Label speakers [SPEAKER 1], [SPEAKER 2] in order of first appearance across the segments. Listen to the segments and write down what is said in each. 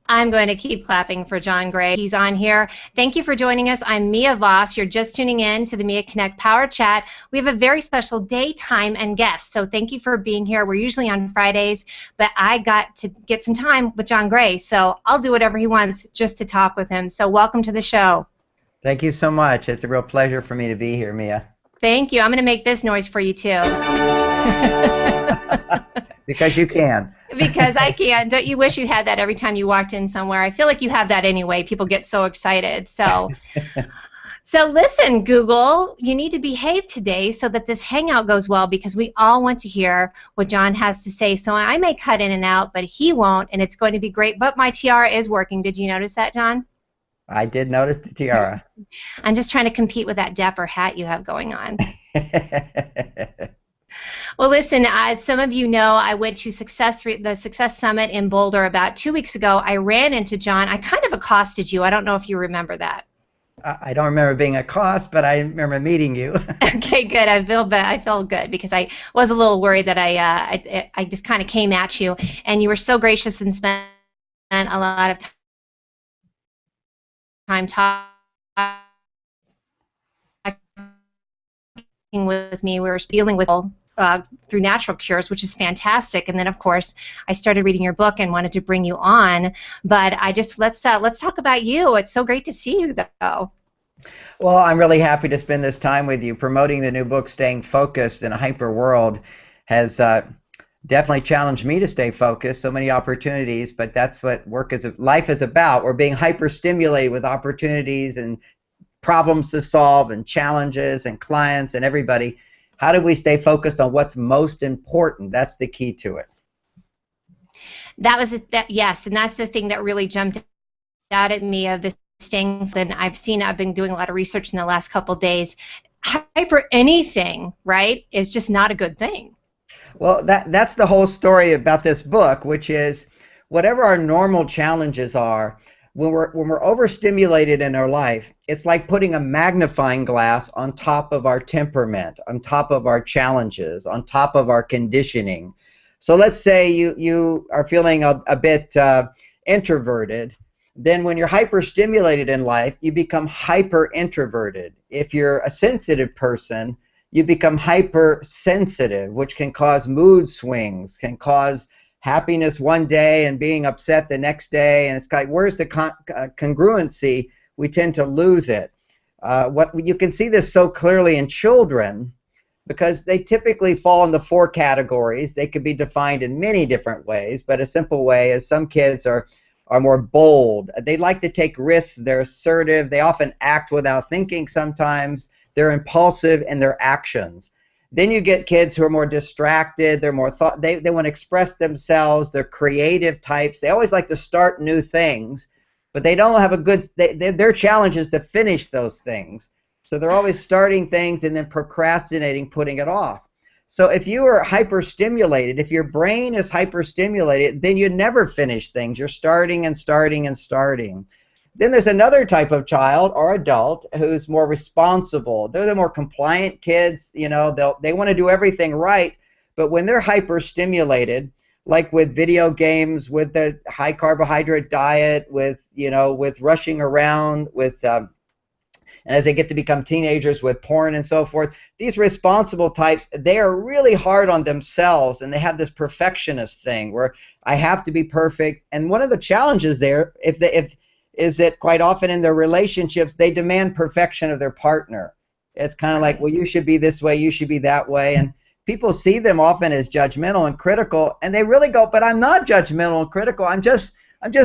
[SPEAKER 1] I'm going to keep clapping for John Gray. He's on here. Thank you for joining us. I'm Mia Voss. You're just tuning in to the Mia Connect Power Chat. We have a very special day, time, and guest, so thank you for being here. We're usually on Fridays, but I got to get some time with John Gray, so I'll do whatever he wants just to talk with him. So welcome to the show.
[SPEAKER 2] Thank you so much. It's a real pleasure for me to be here, Mia.
[SPEAKER 1] Thank you. I'm going to make this noise for you, too.
[SPEAKER 2] Because you can.
[SPEAKER 1] Because I can. Don't you wish you had that every time you walked in somewhere? I feel like you have that anyway. People get so excited. So listen, Google, you need to behave today so that this hangout goes well, because we all want to hear what John has to say. So I may cut in and out, but he won't, and it's going to be great. But my tiara is working. Did you notice that, John?
[SPEAKER 2] I did notice the tiara.
[SPEAKER 1] I'm just trying to compete with that dapper hat you have going on. Well, listen, as some of you know, I went to the Success Summit in Boulder about 2 weeks ago. I ran into John. I kind of accosted you. I don't know if you remember that.
[SPEAKER 2] I don't remember being accosted, but I remember meeting you.
[SPEAKER 1] Okay, good. I feel good because I was a little worried that I just kind of came at you, and you were so gracious and spent a lot of time talking with me. We were dealing with through natural cures, which is fantastic. And then, of course, I started reading your book and wanted to bring you on. But let's talk about you. It's so great to see you, though.
[SPEAKER 2] Well, I'm really happy to spend this time with you. Promoting the new book, Staying Focused in a Hyper World, has definitely challenged me to stay focused. So many opportunities, but that's what life is about. We're being hyper-stimulated with opportunities and problems to solve and challenges and clients and everybody. How do we stay focused on what's most important? That's the key to it.
[SPEAKER 1] Yes, and that's the thing that really jumped out at me of this staying. And I've been doing a lot of research in the last couple of days. Hyper anything, right, is just not a good thing.
[SPEAKER 2] Well, that's the whole story about this book, which is whatever our normal challenges are, when we're overstimulated in our life, it's like putting a magnifying glass on top of our temperament, on top of our challenges, on top of our conditioning. So let's say you are feeling a bit introverted. Then when you're hyperstimulated in life, you become hyper-introverted. If you're a sensitive person, you become hypersensitive, which can cause mood swings, can cause happiness one day and being upset the next day, and it's like, where's the congruency? We tend to lose it. You can see this so clearly in children because they typically fall into 4 categories. They could be defined in many different ways, but a simple way is some kids are more bold. They like to take risks. They're assertive. They often act without thinking sometimes. They're impulsive in their actions. Then you get kids who are more distracted, they're more they want to express themselves, they're creative types, they always like to start new things, but they don't have their challenge is to finish those things. So they're always starting things and then procrastinating, putting it off. So if you are hyperstimulated, if your brain is hyperstimulated, then you never finish things. You're starting and starting and starting. Then there's another type of child or adult who's more responsible. They're the more compliant kids. You know, they want to do everything right, but when they're hyperstimulated, like with video games, with the high carbohydrate diet, with rushing around, and as they get to become teenagers with porn and so forth, these responsible types, they are really hard on themselves, and they have this perfectionist thing where I have to be perfect. And one of the challenges there, is that quite often in their relationships, they demand perfection of their partner. It's kind of like, well, you should be this way, you should be that way. And people see them often as judgmental and critical, and they really go, but I'm not judgmental and critical. I'm just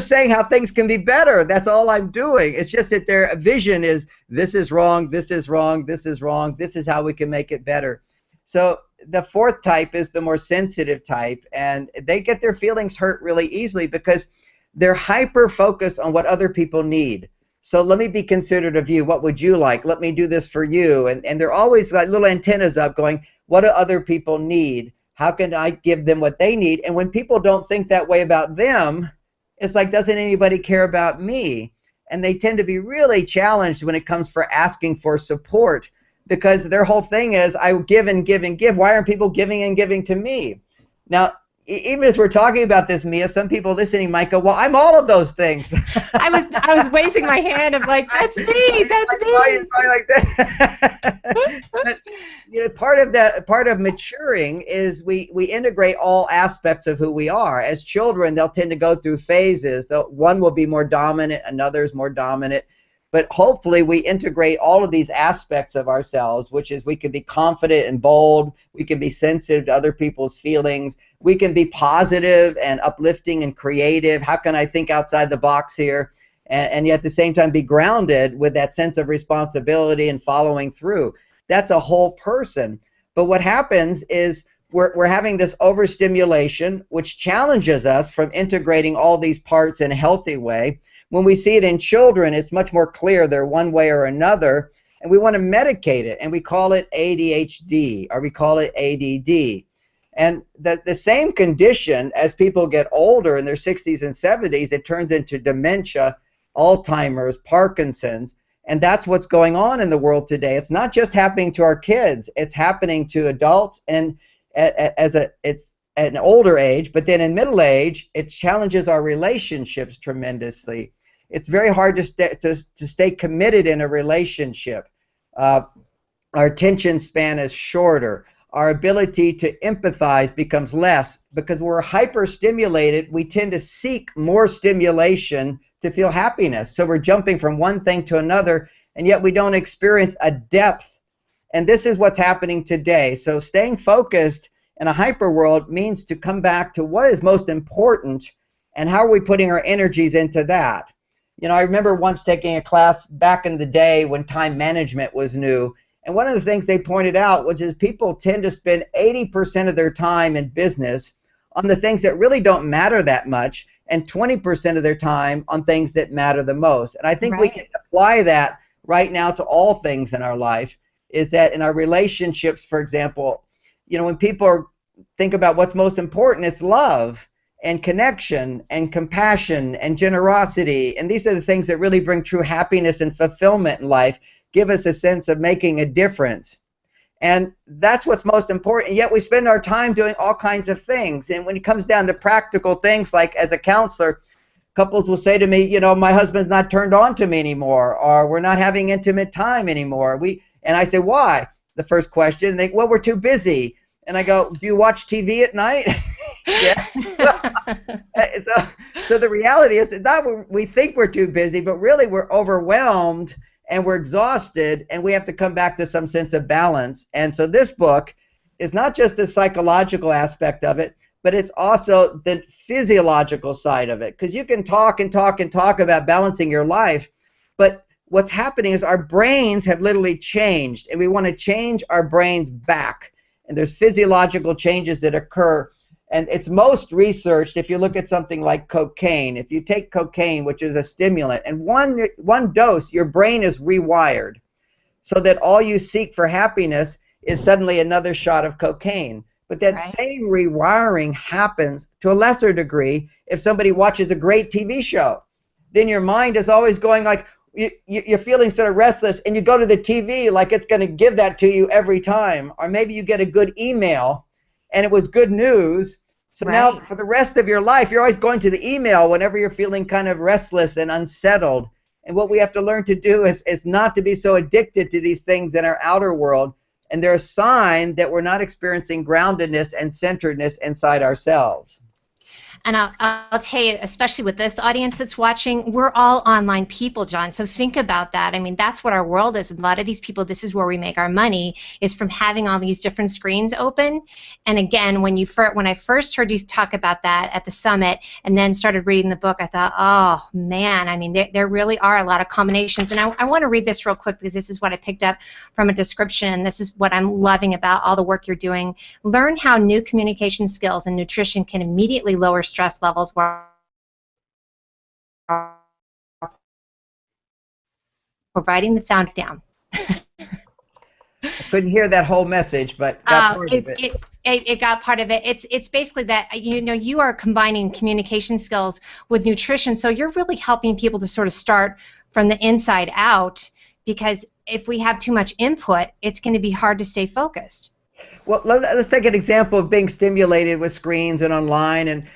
[SPEAKER 2] saying how things can be better. That's all I'm doing. It's just that their vision is, this is wrong, this is wrong, this is wrong, this is how we can make it better. So the 4th type is the more sensitive type, and they get their feelings hurt really easily because they're hyper-focused on what other people need. So let me be considerate of you. What would you like? Let me do this for you. And they're always like little antennas up going, what do other people need? How can I give them what they need? And when people don't think that way about them, it's like, doesn't anybody care about me? And they tend to be really challenged when it comes for asking for support because their whole thing is, I give and give and give. Why aren't people giving and giving to me? Now, even as we're talking about this, Mia, some people listening might go, "Well, I'm all of those things."
[SPEAKER 1] I was raising my hand of like, that's me, that's me.
[SPEAKER 2] Probably like that. But, part of maturing is we integrate all aspects of who we are. As children, they'll tend to go through phases. One will be more dominant, another is more dominant. But hopefully we integrate all of these aspects of ourselves, which is we can be confident and bold, we can be sensitive to other people's feelings, we can be positive and uplifting and creative. How can I think outside the box here? And yet at the same time be grounded with that sense of responsibility and following through. That's a whole person. But what happens is we're having this overstimulation, which challenges us from integrating all these parts in a healthy way. When we see it in children, it's much more clear they're one way or another, and we want to medicate it, and we call it ADHD, or we call it ADD. And the same condition, as people get older in their 60s and 70s, it turns into dementia, Alzheimer's, Parkinson's, and that's what's going on in the world today. It's not just happening to our kids, it's happening to adults, and it's at an older age, but then in middle age, it challenges our relationships tremendously. It's very hard to stay committed in a relationship. Our attention span is shorter. Our ability to empathize becomes less because we're hyper-stimulated. We tend to seek more stimulation to feel happiness. So we're jumping from one thing to another, and yet we don't experience a depth. And this is what's happening today. So staying focused in a hyper world means to come back to what is most important and how are we putting our energies into that. You know, I remember once taking a class back in the day when time management was new, and one of the things they pointed out was is people tend to spend 80% of their time in business on the things that really don't matter that much and 20% of their time on things that matter the most. And I think we can apply that right now to all things in our life, is that in our relationships, for example, you know, when people think about what's most important, it's love and connection and compassion and generosity. And these are the things that really bring true happiness and fulfillment in life, give us a sense of making a difference. And that's what's most important. And yet we spend our time doing all kinds of things. And when it comes down to practical things, like as a counselor, couples will say to me, you know, my husband's not turned on to me anymore, or we're not having intimate time anymore. And I say, why? The first question, they, well, we're too busy. And I go, do you watch TV at night? Yeah. So the reality is that we think we're too busy, but really we're overwhelmed and we're exhausted, and we have to come back to some sense of balance. And so this book is not just the psychological aspect of it, but it's also the physiological side of it. Because you can talk and talk and talk about balancing your life, but what's happening is our brains have literally changed, and we want to change our brains back. And there's physiological changes that occur, and it's most researched if you look at something like cocaine. If you take cocaine, which is a stimulant, and one dose, your brain is rewired so that all you seek for happiness is suddenly another shot of cocaine. But that same rewiring happens to a lesser degree if somebody watches a great TV show. Then your mind is always going like, you're feeling sort of restless, and you go to the TV like it's going to give that to you every time. Or maybe you get a good email, and it was good news. So now for the rest of your life, you're always going to the email whenever you're feeling kind of restless and unsettled. And what we have to learn to do is not to be so addicted to these things in our outer world. And they're a sign that we're not experiencing groundedness and centeredness inside ourselves.
[SPEAKER 1] And I'll tell you, especially with this audience that's watching, we're all online people, John. So think about that. I mean, that's what our world is. A lot of these people, this is where we make our money, is from having all these different screens open. And again, when I first heard you talk about that at the summit and then started reading the book, I thought, oh, man, I mean, there really are a lot of combinations. And I want to read this real quick because this is what I picked up from a description. And this is what I'm loving about all the work you're doing. Learn how new communication skills and nutrition can immediately lower stress levels while providing the found down.
[SPEAKER 2] I couldn't hear that whole message, but got part of it.
[SPEAKER 1] It got part of it. It's basically that, you know, you are combining communication skills with nutrition, so you're really helping people to sort of start from the inside out, because if we have too much input, it's going to be hard to stay focused.
[SPEAKER 2] Well, let's take an example of being stimulated with screens and online. And,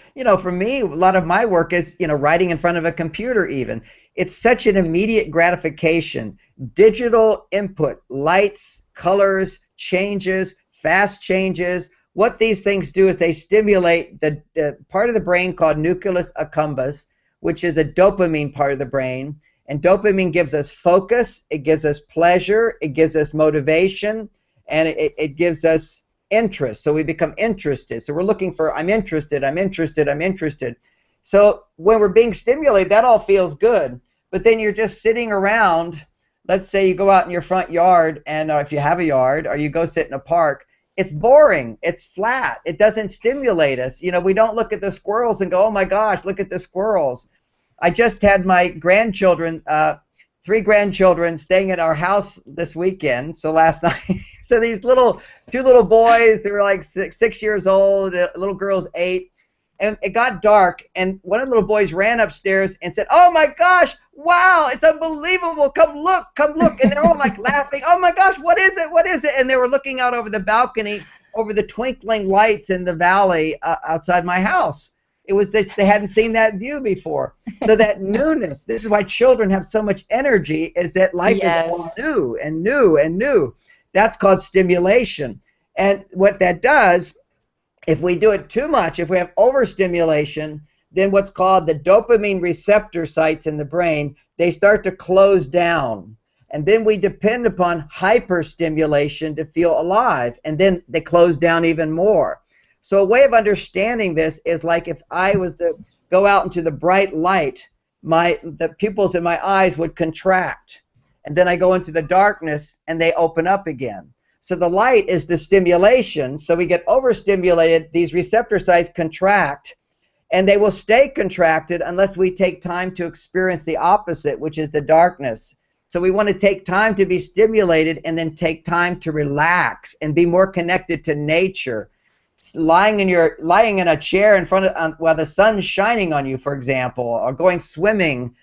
[SPEAKER 2] for me, a lot of my work is, writing in front of a computer even. It's such an immediate gratification. Digital input, lights, colors, changes, fast changes. What these things do is they stimulate the part of the brain called nucleus accumbens, which is a dopamine part of the brain. And dopamine gives us focus, it gives us pleasure, it gives us motivation, and it gives us interest. So we become interested. So we're looking for, I'm interested, I'm interested, I'm interested. So when we're being stimulated, that all feels good. But then you're just sitting around. Let's say you go out in your front yard, and if you have a yard, or you go sit in a park, it's boring, it's flat, it doesn't stimulate us. We don't look at the squirrels and go, oh my gosh, look at the squirrels. I just had my grandchildren, 3 grandchildren staying at our house this weekend, so last night. So these two little boys who were like 6 years old, a little girl's 8, and it got dark, and one of the little boys ran upstairs and said, oh my gosh, wow, it's unbelievable, come look, and they're all like laughing, oh my gosh, what is it, and they were looking out over the balcony, over the twinkling lights in the valley outside my house. It was that they hadn't seen that view before. So that newness, this is why children have so much energy, is that life is all new and new and new. That's called stimulation. And what that does, if we do it too much, if we have overstimulation, then what's called the dopamine receptor sites in the brain, they start to close down. And then we depend upon hyperstimulation to feel alive, and then they close down even more. So a way of understanding this is like if I was to go out into the bright light, the pupils in my eyes would contract. And then I go into the darkness and they open up again. So the light is the stimulation. So we get overstimulated, these receptor sites contract, and they will stay contracted unless we take time to experience the opposite, which is the darkness. So we want to take time to be stimulated and then take time to relax and be more connected to nature. Lying in a chair in front of while the sun's shining on you, for example, or going swimming,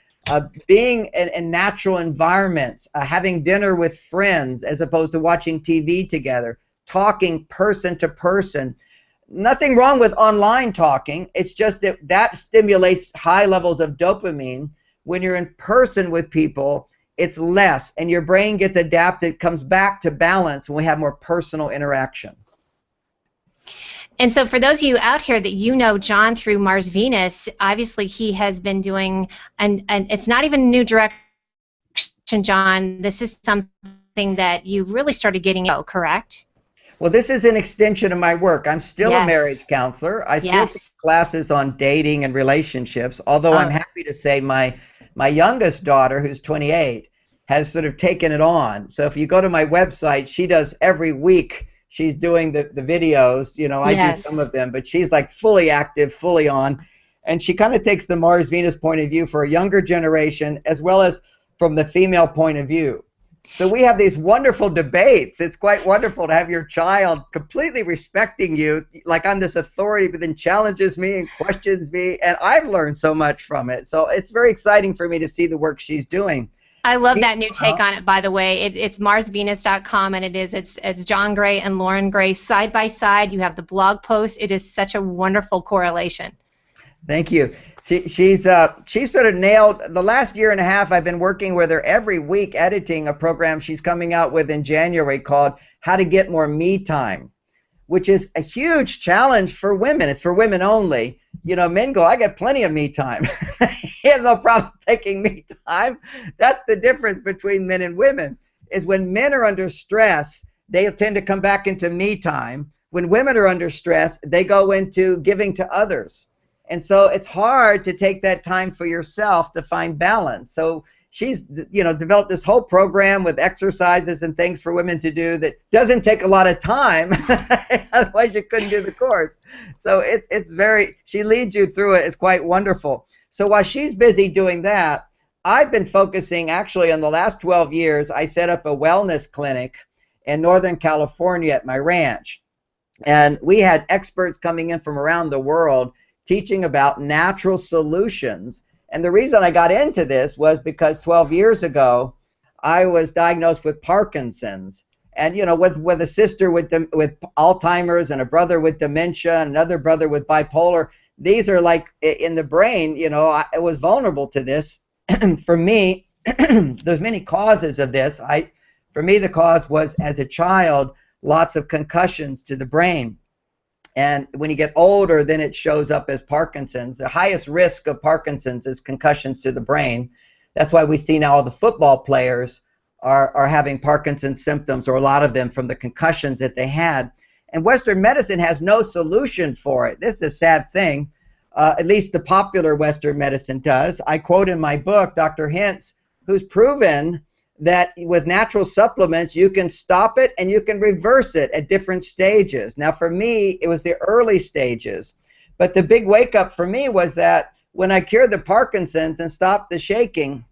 [SPEAKER 2] being in natural environments, having dinner with friends as opposed to watching TV together, talking person to person. Nothing wrong with online talking. It's just that stimulates high levels of dopamine. When you're in person with people, it's less, and your brain gets adapted, comes back to balance when we have more personal interaction.
[SPEAKER 1] And so for those of you out here that John through MarsVenus, obviously he has been doing, and it's not even a new direction, John. This is something that you really started getting into, correct?
[SPEAKER 2] Well, this is an extension of my work. I'm still a marriage counselor. I still take classes on dating and relationships, although I'm happy to say my youngest daughter, who's 28, has sort of taken it on. So if you go to my website, she does every week. She's doing the videos, I do some of them, but she's like fully active, fully on. And she kind of takes the Mars-Venus point of view for a younger generation as well as from the female point of view. So we have these wonderful debates. It's quite wonderful to have your child completely respecting you, like I'm this authority, but then challenges me and questions me. And I've learned so much from it. So it's very exciting for me to see the work she's doing.
[SPEAKER 1] I love that new take on it, by the way. It's MarsVenus.com, and it's John Gray and Lauren Gray side by side. You have the blog post. It is such a wonderful correlation.
[SPEAKER 2] Thank you. She sort of nailed the last year and a half. I've been working with her every week editing a program she's coming out with in January called How to Get More Me Time, which is a huge challenge for women. It's for women only. Men go, I got plenty of me time. He has no problem taking me time. That's the difference between men and women, is when men are under stress, they tend to come back into me time. When women are under stress, they go into giving to others. And so it's hard to take that time for yourself to find balance. So she's developed this whole program with exercises and things for women to do that doesn't take a lot of time. Otherwise you couldn't do the course. So she leads you through it. It's quite wonderful. So while she's busy doing that, I've been focusing actually on the last 12 years. I set up a wellness clinic in Northern California at my ranch. And we had experts coming in from around the world teaching about natural solutions. And the reason I got into this was because 12 years ago, I was diagnosed with Parkinson's. And with a sister with Alzheimer's, and a brother with dementia, and another brother with bipolar, these are like in the brain. I was vulnerable to this. For me, there's many causes of this. For me, the cause was, as a child, lots of concussions to the brain. And when you get older, then it shows up as Parkinson's. The highest risk of Parkinson's is concussions to the brain. That's why we see now all the football players are having Parkinson's symptoms, or a lot of them, from the concussions that they had. And Western medicine has no solution for it. This is a sad thing. At least the popular Western medicine does. I quote in my book Dr. Hintz, who's proven that with natural supplements you can stop it and you can reverse it at different stages. Now for me, it was the early stages. But the big wake up for me was that when I cured the Parkinson's and stopped the shaking,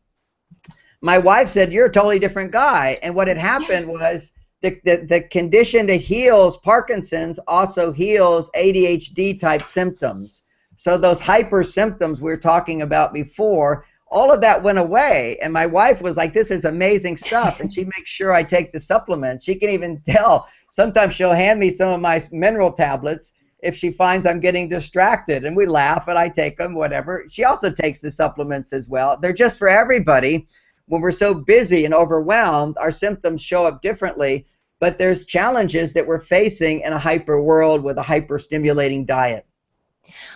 [SPEAKER 2] my wife said, "You're a totally different guy." And what had happened was the condition that heals Parkinson's also heals ADHD type symptoms. So those hyper symptoms we were talking about before, all of that went away. And my wife was like, "This is amazing stuff." And she makes sure I take the supplements. She can even tell. Sometimes she'll hand me some of my mineral tablets if she finds I'm getting distracted. And we laugh and I take them, whatever. She also takes the supplements as well. They're just for everybody. When we're so busy and overwhelmed, our symptoms show up differently. But there's challenges that we're facing in a hyper world with a hyper stimulating diet.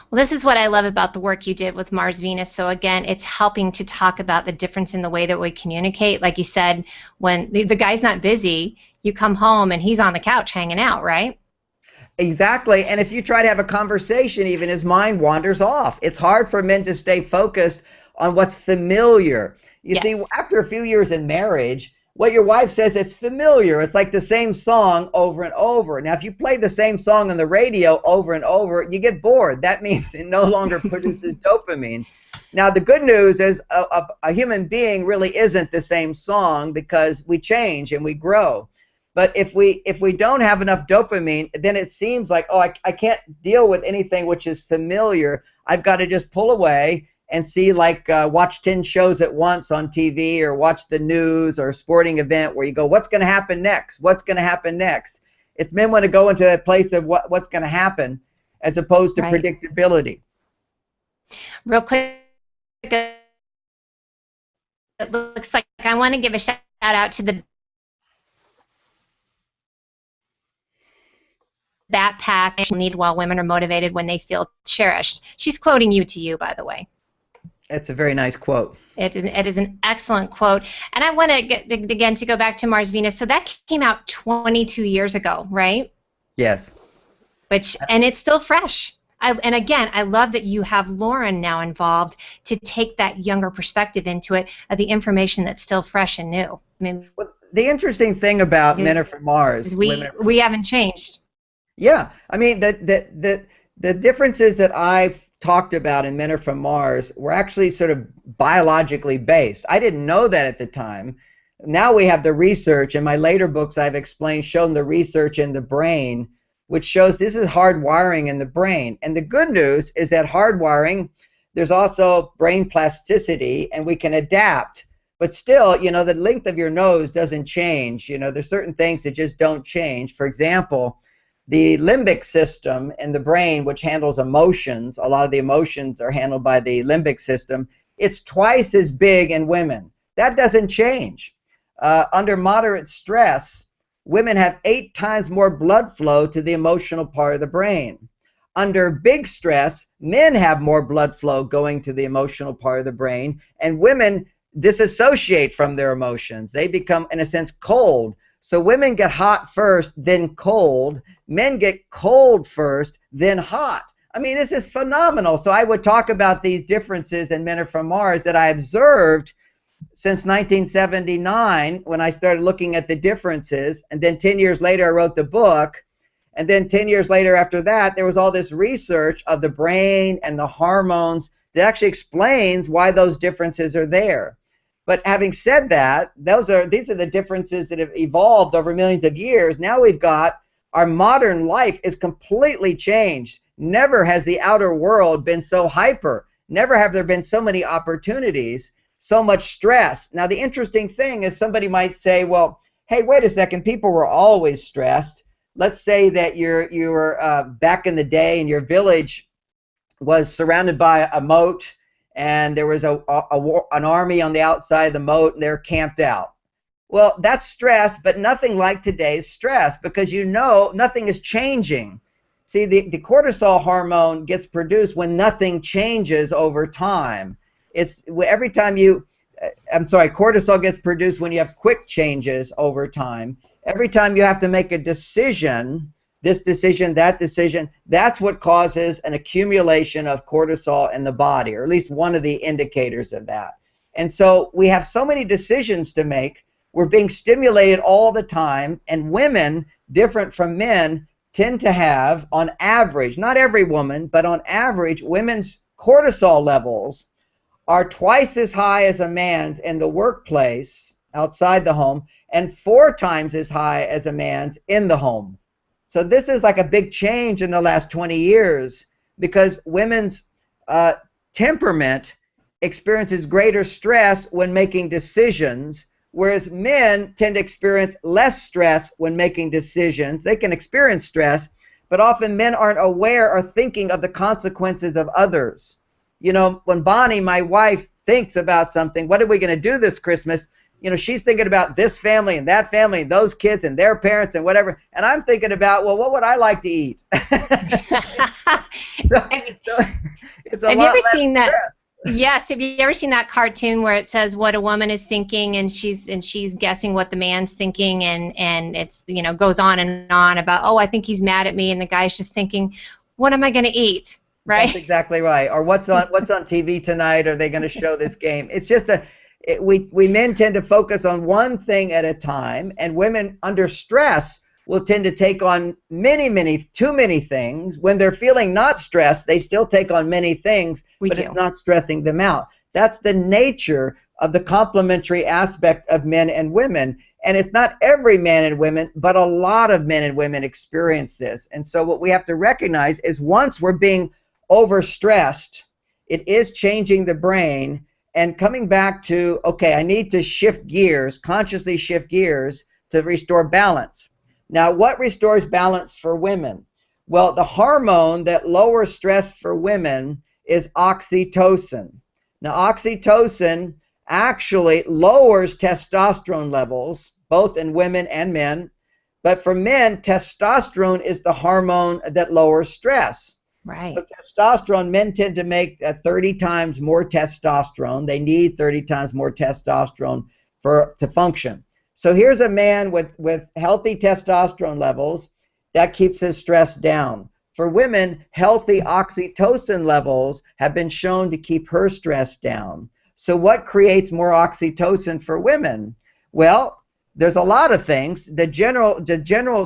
[SPEAKER 1] Well, this is what I love about the work you did with MarsVenus. So again, it's helping to talk about the difference in the way that we communicate. Like you said, when the guy's not busy, you come home and he's on the couch hanging out, right?
[SPEAKER 2] Exactly. And if you try to have a conversation, even his mind wanders off. It's hard for men to stay focused on what's familiar. You see, after a few years in marriage, what your wife says, it's familiar. It's like the same song over and over. Now, if you play the same song on the radio over and over, you get bored. That means it no longer produces dopamine. Now, the good news is a human being really isn't the same song, because we change and we grow. But if we don't have enough dopamine, then it seems like, oh, I can't deal with anything which is familiar. I've got to just pull away and see, like, watch 10 shows at once on TV, or watch the news or a sporting event where you go, what's going to happen next? What's going to happen next? It's men want to go into that place of what's going to happen, as opposed to predictability.
[SPEAKER 1] Real quick, it looks like I want to give a shout out to the backpack need while women are motivated when they feel cherished. She's quoting you, by the way.
[SPEAKER 2] It's a very nice quote.
[SPEAKER 1] It is an excellent quote. And I want to get, again, to go back to MarsVenus. So that came out 22 years ago, right?
[SPEAKER 2] Yes.
[SPEAKER 1] And it's still fresh. And again, I love that you have Lauren now involved to take that younger perspective into it, of the information that's still fresh and new. I mean,
[SPEAKER 2] well, the interesting thing about Men Are From Mars,
[SPEAKER 1] we haven't changed.
[SPEAKER 2] Yeah, I mean the differences that I've talked about in Men Are From Mars were actually sort of biologically based. I didn't know that at the time. Now we have the research. In my later books, I've shown the research in the brain, which shows this is hardwiring in the brain. And the good news is that hardwiring, there's also brain plasticity, and we can adapt. But still, the length of your nose doesn't change. There's certain things that just don't change. For example, the limbic system in the brain, which handles emotions, a lot of the emotions are handled by the limbic system, it's twice as big in women. That doesn't change. Under moderate stress, women have 8 times more blood flow to the emotional part of the brain. Under big stress, men have more blood flow going to the emotional part of the brain, and women disassociate from their emotions. They become, in a sense, cold. So women get hot first, then cold. Men get cold first, then hot. I mean, this is phenomenal. So I would talk about these differences in Men Are From Mars that I observed since 1979, when I started looking at the differences. And then 10 years later, I wrote the book. And then 10 years later after that, there was all this research of the brain and the hormones that actually explains why those differences are there. But having said that, these are the differences that have evolved over millions of years. Now we've got our modern life is completely changed. Never has the outer world been so hyper. Never have there been so many opportunities, so much stress. Now the interesting thing is, somebody might say, well, hey, wait a second, people were always stressed. Let's say that you were back in the day and your village was surrounded by a moat, and there was an army on the outside of the moat, and they're camped out. Well, that's stress, but nothing like today's stress, because you know nothing is changing. See, the cortisol hormone gets produced when nothing changes over time. It's every time cortisol gets produced when you have quick changes over time. Every time you have to make a decision, this decision, that decision, that's what causes an accumulation of cortisol in the body, or at least one of the indicators of that. And so we have so many decisions to make. We're being stimulated all the time, and women, different from men, tend to have, on average, not every woman, but on average, women's cortisol levels are twice as high as a man's in the workplace, outside the home, and 4 times as high as a man's in the home. So this is like a big change in the last 20 years, because women's temperament experiences greater stress when making decisions, whereas men tend to experience less stress when making decisions. They can experience stress, but often men aren't aware or thinking of the consequences of others. You know, when Bonnie, my wife, thinks about something, what are we going to do this Christmas? You know, she's thinking about this family and that family and those kids and their parents and whatever. And I'm thinking about, well, what would I like to eat? It's a lot less stress. Have you ever seen that?
[SPEAKER 1] Yes. Have you ever seen that cartoon where it says what a woman is thinking, and she's guessing what the man's thinking, and it's, you know, goes on and on about, oh, I think he's mad at me, and the guy's just thinking, what am I going to eat? Right?
[SPEAKER 2] That's exactly right. Or what's on TV tonight? Are they going to show this game? It's just we men tend to focus on one thing at a time, and women under stress will tend to take on too many things. When they're feeling not stressed, they still take on many things, but it's not stressing them out. That's the nature of the complementary aspect of men and women. And it's not every man and women, but a lot of men and women experience this. And so what we have to recognize is, once we're being overstressed, it is changing the brain and coming back to, okay, I need to shift gears, consciously shift gears to restore balance. Now, what restores balance for women? Well, the hormone that lowers stress for women is oxytocin. Now, oxytocin actually lowers testosterone levels, both in women and men. But for men, testosterone is the hormone that lowers stress.
[SPEAKER 1] Right.
[SPEAKER 2] So testosterone, men tend to make 30 times more testosterone. They need 30 times more testosterone to function. So here's a man with healthy testosterone levels that keeps his stress down. For women, healthy oxytocin levels have been shown to keep her stress down. So what creates more oxytocin for women? Well, there's a lot of things. The general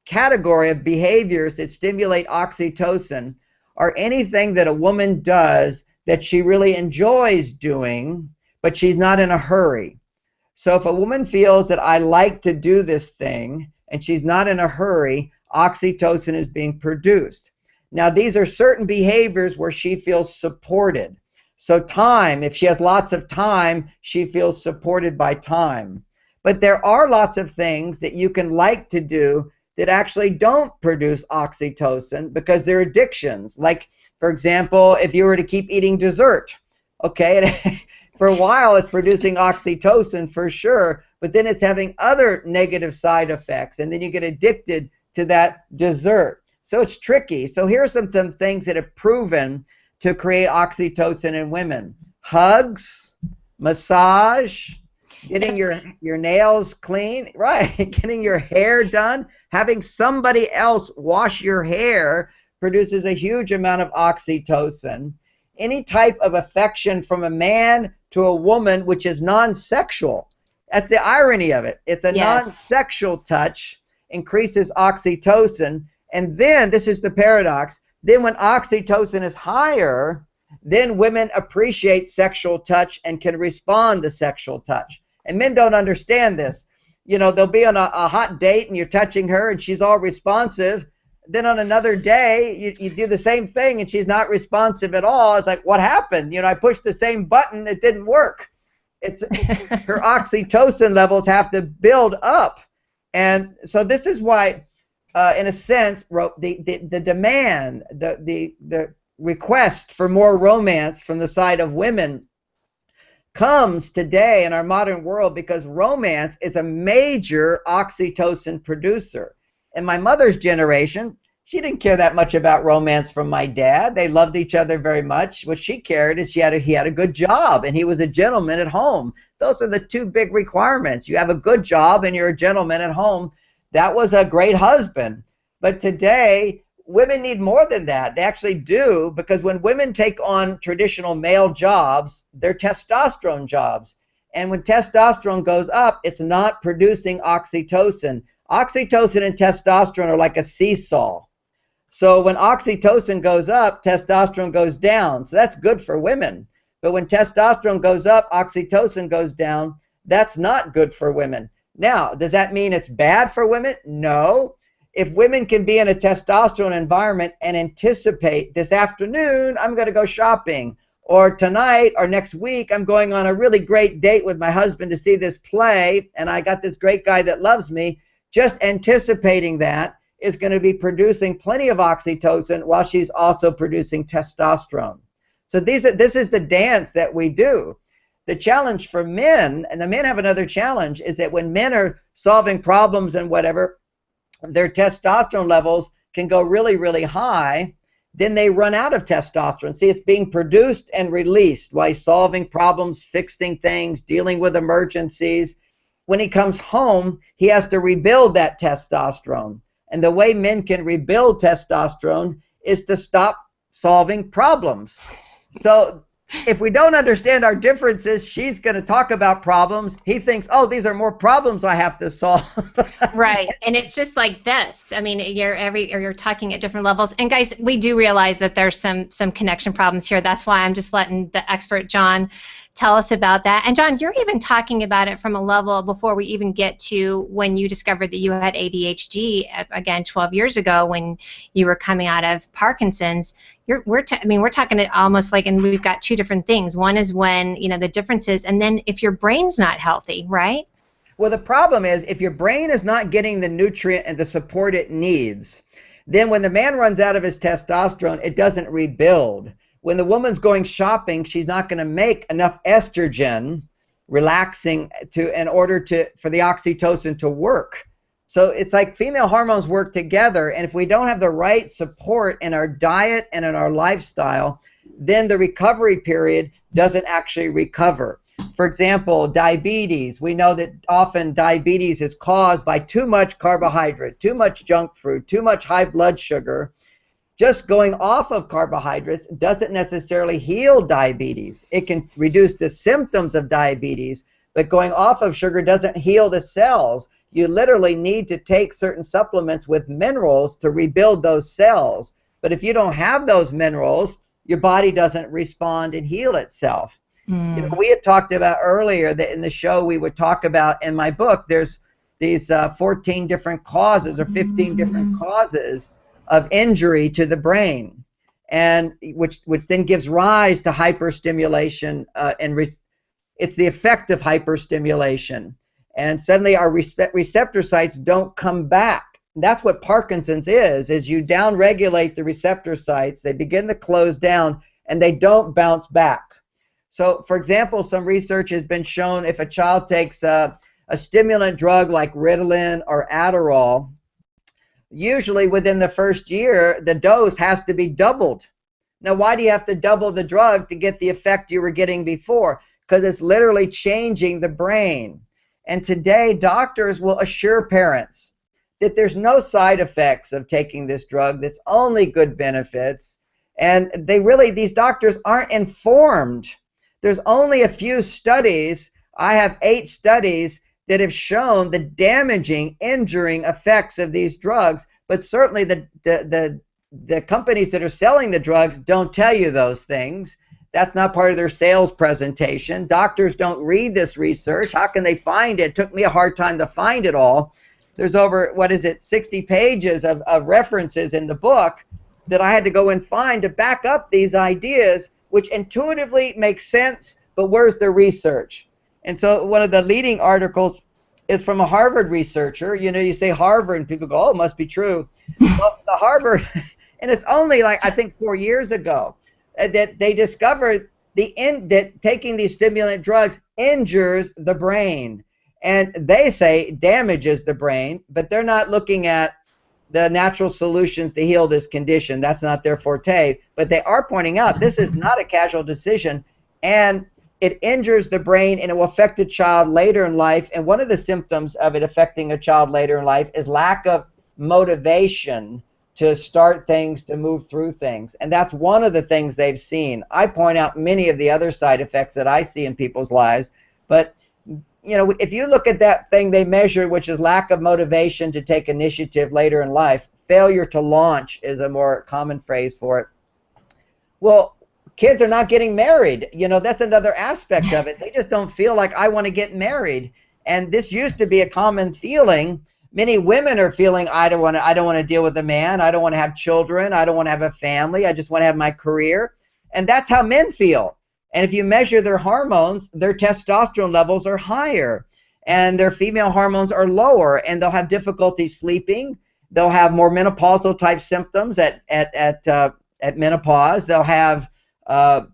[SPEAKER 2] category of behaviors that stimulate oxytocin are anything that a woman does that she really enjoys doing, but she's not in a hurry. So if a woman feels that I like to do this thing and she's not in a hurry, oxytocin is being produced. Now, these are certain behaviors where she feels supported. So time, if she has lots of time, she feels supported by time. But there are lots of things that you can like to do that actually don't produce oxytocin because they're addictions. Like, for example, if you were to keep eating dessert, okay, for a while it's producing oxytocin for sure, but then it's having other negative side effects, and then you get addicted to that dessert. So it's tricky. So here's some things that have proven to create oxytocin in women. Hugs, massage, getting your nails clean, right, getting your hair done, having somebody else wash your hair produces a huge amount of oxytocin. Any type of affection from a man to a woman which is non-sexual. That's the irony of it. It's a non-sexual touch increases oxytocin, and then, this is the paradox, then when oxytocin is higher, then women appreciate sexual touch and can respond to sexual touch. And men don't understand this. You know, they'll be on a hot date and you're touching her and she's all responsive. Then on another day, you do the same thing and she's not responsive at all. It's like, what happened? You know, I pushed the same button, it didn't work. It's her oxytocin levels have to build up. And so this is why, in a sense, the demand, the request for more romance from the side of women comes today in our modern world because romance is a major oxytocin producer. In my mother's generation, she didn't care that much about romance from my dad. They loved each other very much. What she cared is he had a good job and he was a gentleman at home. Those are the two big requirements. You have a good job and you're a gentleman at home. That was a great husband. But today, women need more than that. They actually do, because when women take on traditional male jobs, they're testosterone jobs. And when testosterone goes up, it's not producing oxytocin. Oxytocin and testosterone are like a seesaw. So when oxytocin goes up, testosterone goes down. So that's good for women. But when testosterone goes up, oxytocin goes down. That's not good for women. Now, does that mean it's bad for women? No. If women can be in a testosterone environment and anticipate, this afternoon I'm going to go shopping, or tonight or next week I'm going on a really great date with my husband to see this play, and I got this great guy that loves me, just anticipating that is going to be producing plenty of oxytocin while she's also producing testosterone. So this is the dance that we do. The challenge for men, and the men have another challenge, is that when men are solving problems and whatever, their testosterone levels can go really, really high, then they run out of testosterone. See, it's being produced and released while solving problems, fixing things, dealing with emergencies. When he comes home, he has to rebuild that testosterone. And the way men can rebuild testosterone is to stop solving problems. So if we don't understand our differences, she's going to talk about problems. He thinks, oh, these are more problems I have to solve.
[SPEAKER 1] Right. And it's just like this. I mean, you're talking at different levels. And guys, we do realize that there's some connection problems here. That's why I'm just letting the expert John tell us about that. And John, you're even talking about it from a level before we even get to when you discovered that you had ADHD, again, 12 years ago when you were coming out of Parkinson's. We're talking it almost like, and we've got two different things. One is when, the differences, and then if your brain's not healthy, right?
[SPEAKER 2] Well, the problem is if your brain is not getting the nutrient and the support it needs, then when the man runs out of his testosterone, it doesn't rebuild. When the woman's going shopping, she's not going to make enough estrogen relaxing in order for the oxytocin to work. So it's like female hormones work together, and if we don't have the right support in our diet and in our lifestyle, then the recovery period doesn't actually recover. For example, diabetes. We know that often diabetes is caused by too much carbohydrate, too much junk food, too much high blood sugar. Just going off of carbohydrates doesn't necessarily heal diabetes. It can reduce the symptoms of diabetes, but going off of sugar doesn't heal the cells. You literally need to take certain supplements with minerals to rebuild those cells. But if you don't have those minerals, your body doesn't respond and heal itself. We had talked about earlier that in the show we would talk about, in my book, there's these 14 different causes or 15 different causes of injury to the brain, and which then gives rise to hyperstimulation, it's the effect of hyperstimulation, and suddenly our receptor sites don't come back. And that's what Parkinson's is you downregulate the receptor sites, they begin to close down, and they don't bounce back. So, for example, some research has been shown if a child takes a stimulant drug like Ritalin or Adderall, usually within the first year, the dose has to be doubled. Now, why do you have to double the drug to get the effect you were getting before? Because it's literally changing the brain. And today, doctors will assure parents that there's no side effects of taking this drug, that's only good benefits. And these doctors aren't informed. There's only a few studies. I have 8 studies that have shown the damaging, injuring effects of these drugs, but certainly the companies that are selling the drugs don't tell you those things. That's not part of their sales presentation. Doctors don't read this research. How can they find it? It took me a hard time to find it all. There's over, 60 pages of references in the book that I had to go and find to back up these ideas, which intuitively make sense, but where's the research? And so one of the leading articles is from a Harvard researcher. You know, you say Harvard and people go, oh, it must be true. Well, the Harvard, and it's only like, I think 4 years ago, that they discovered that taking these stimulant drugs injures the brain. And they say damages the brain, but they're not looking at the natural solutions to heal this condition. That's not their forte. But they are pointing out this is not a casual decision, and it injures the brain, and it will affect the child later in life. And one of the symptoms of it affecting a child later in life is lack of motivation to start things, to move through things. And that's one of the things they've seen. I point out many of the other side effects that I see in people's lives. But, you know, if you look at that thing they measured, which is lack of motivation to take initiative later in life, failure to launch is a more common phrase for it. Well, kids are not getting married. You know, that's another aspect of it. They just don't feel like I want to get married. And this used to be a common feeling. Many women are feeling, I don't want to deal with a man. I don't want to have children. I don't want to have a family. I just want to have my career. And that's how men feel. And if you measure their hormones, their testosterone levels are higher, and their female hormones are lower, and they'll have difficulty sleeping. They'll have more menopausal type symptoms at menopause. They'll have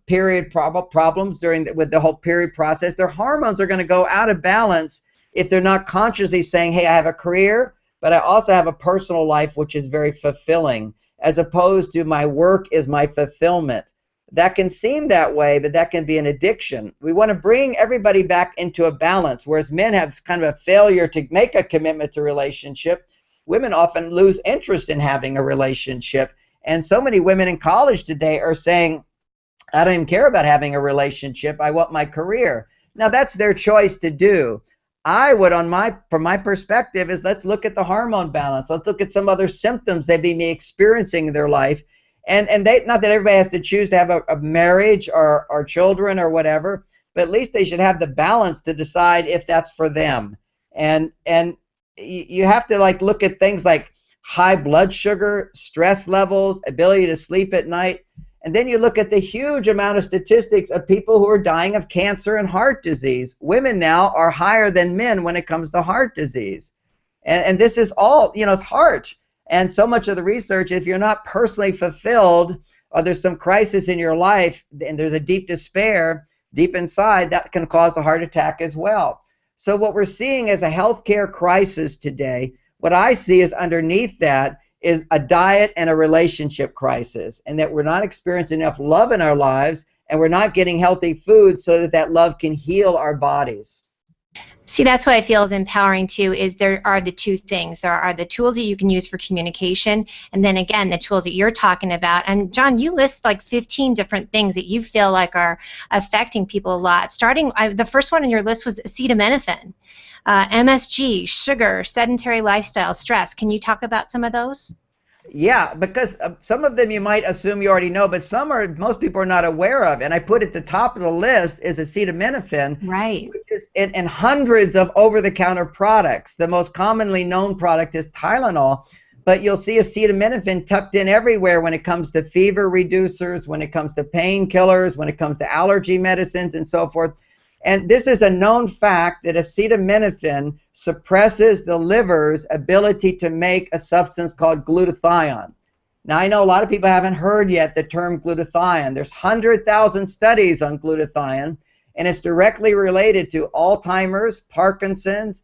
[SPEAKER 2] period problems with the whole period process. Their hormones are going to go out of balance if they're not consciously saying, hey, I have a career, but I also have a personal life which is very fulfilling, as opposed to my work is my fulfillment. That can seem that way, but that can be an addiction. We want to bring everybody back into a balance, whereas men have kind of a failure to make a commitment to relationship. Women often lose interest in having a relationship. And so many women in college today are saying, I don't even care about having a relationship. I want my career. Now, that's their choice to do. I would, from my perspective, is let's look at the hormone balance. Let's look at some other symptoms they may be experiencing in their life. And not that everybody has to choose to have a marriage or children or whatever, but at least they should have the balance to decide if that's for them. And you have to like look at things like high blood sugar, stress levels, ability to sleep at night. And then you look at the huge amount of statistics of people who are dying of cancer and heart disease. Women now are higher than men when it comes to heart disease. And this is all, you know, it's heart. And so much of the research, if you're not personally fulfilled, or there's some crisis in your life, and there's a deep despair deep inside, that can cause a heart attack as well. So what we're seeing is a healthcare crisis today. What I see is underneath that is a diet and a relationship crisis, and that we're not experiencing enough love in our lives, and we're not getting healthy food so that that love can heal our bodies.
[SPEAKER 1] See, that's what I feel is empowering too, is there are the two things. There are the tools that you can use for communication, and then again, the tools that you're talking about. And John, you list like 15 different things that you feel like are affecting people a lot. Starting, the first one on your list was acetaminophen, MSG, sugar, sedentary lifestyle, stress. Can you talk about some of those?
[SPEAKER 2] Yeah, because some of them you might assume you already know, but most people are not aware of. And I put at the top of the list is acetaminophen,
[SPEAKER 1] right,
[SPEAKER 2] which is in hundreds of over-the-counter products. The most commonly known product is Tylenol, but you'll see acetaminophen tucked in everywhere when it comes to fever reducers, when it comes to painkillers, when it comes to allergy medicines, and so forth. And this is a known fact that acetaminophen suppresses the liver's ability to make a substance called glutathione. Now, I know a lot of people haven't heard yet the term glutathione. There's 100,000 studies on glutathione, and it's directly related to Alzheimer's, Parkinson's.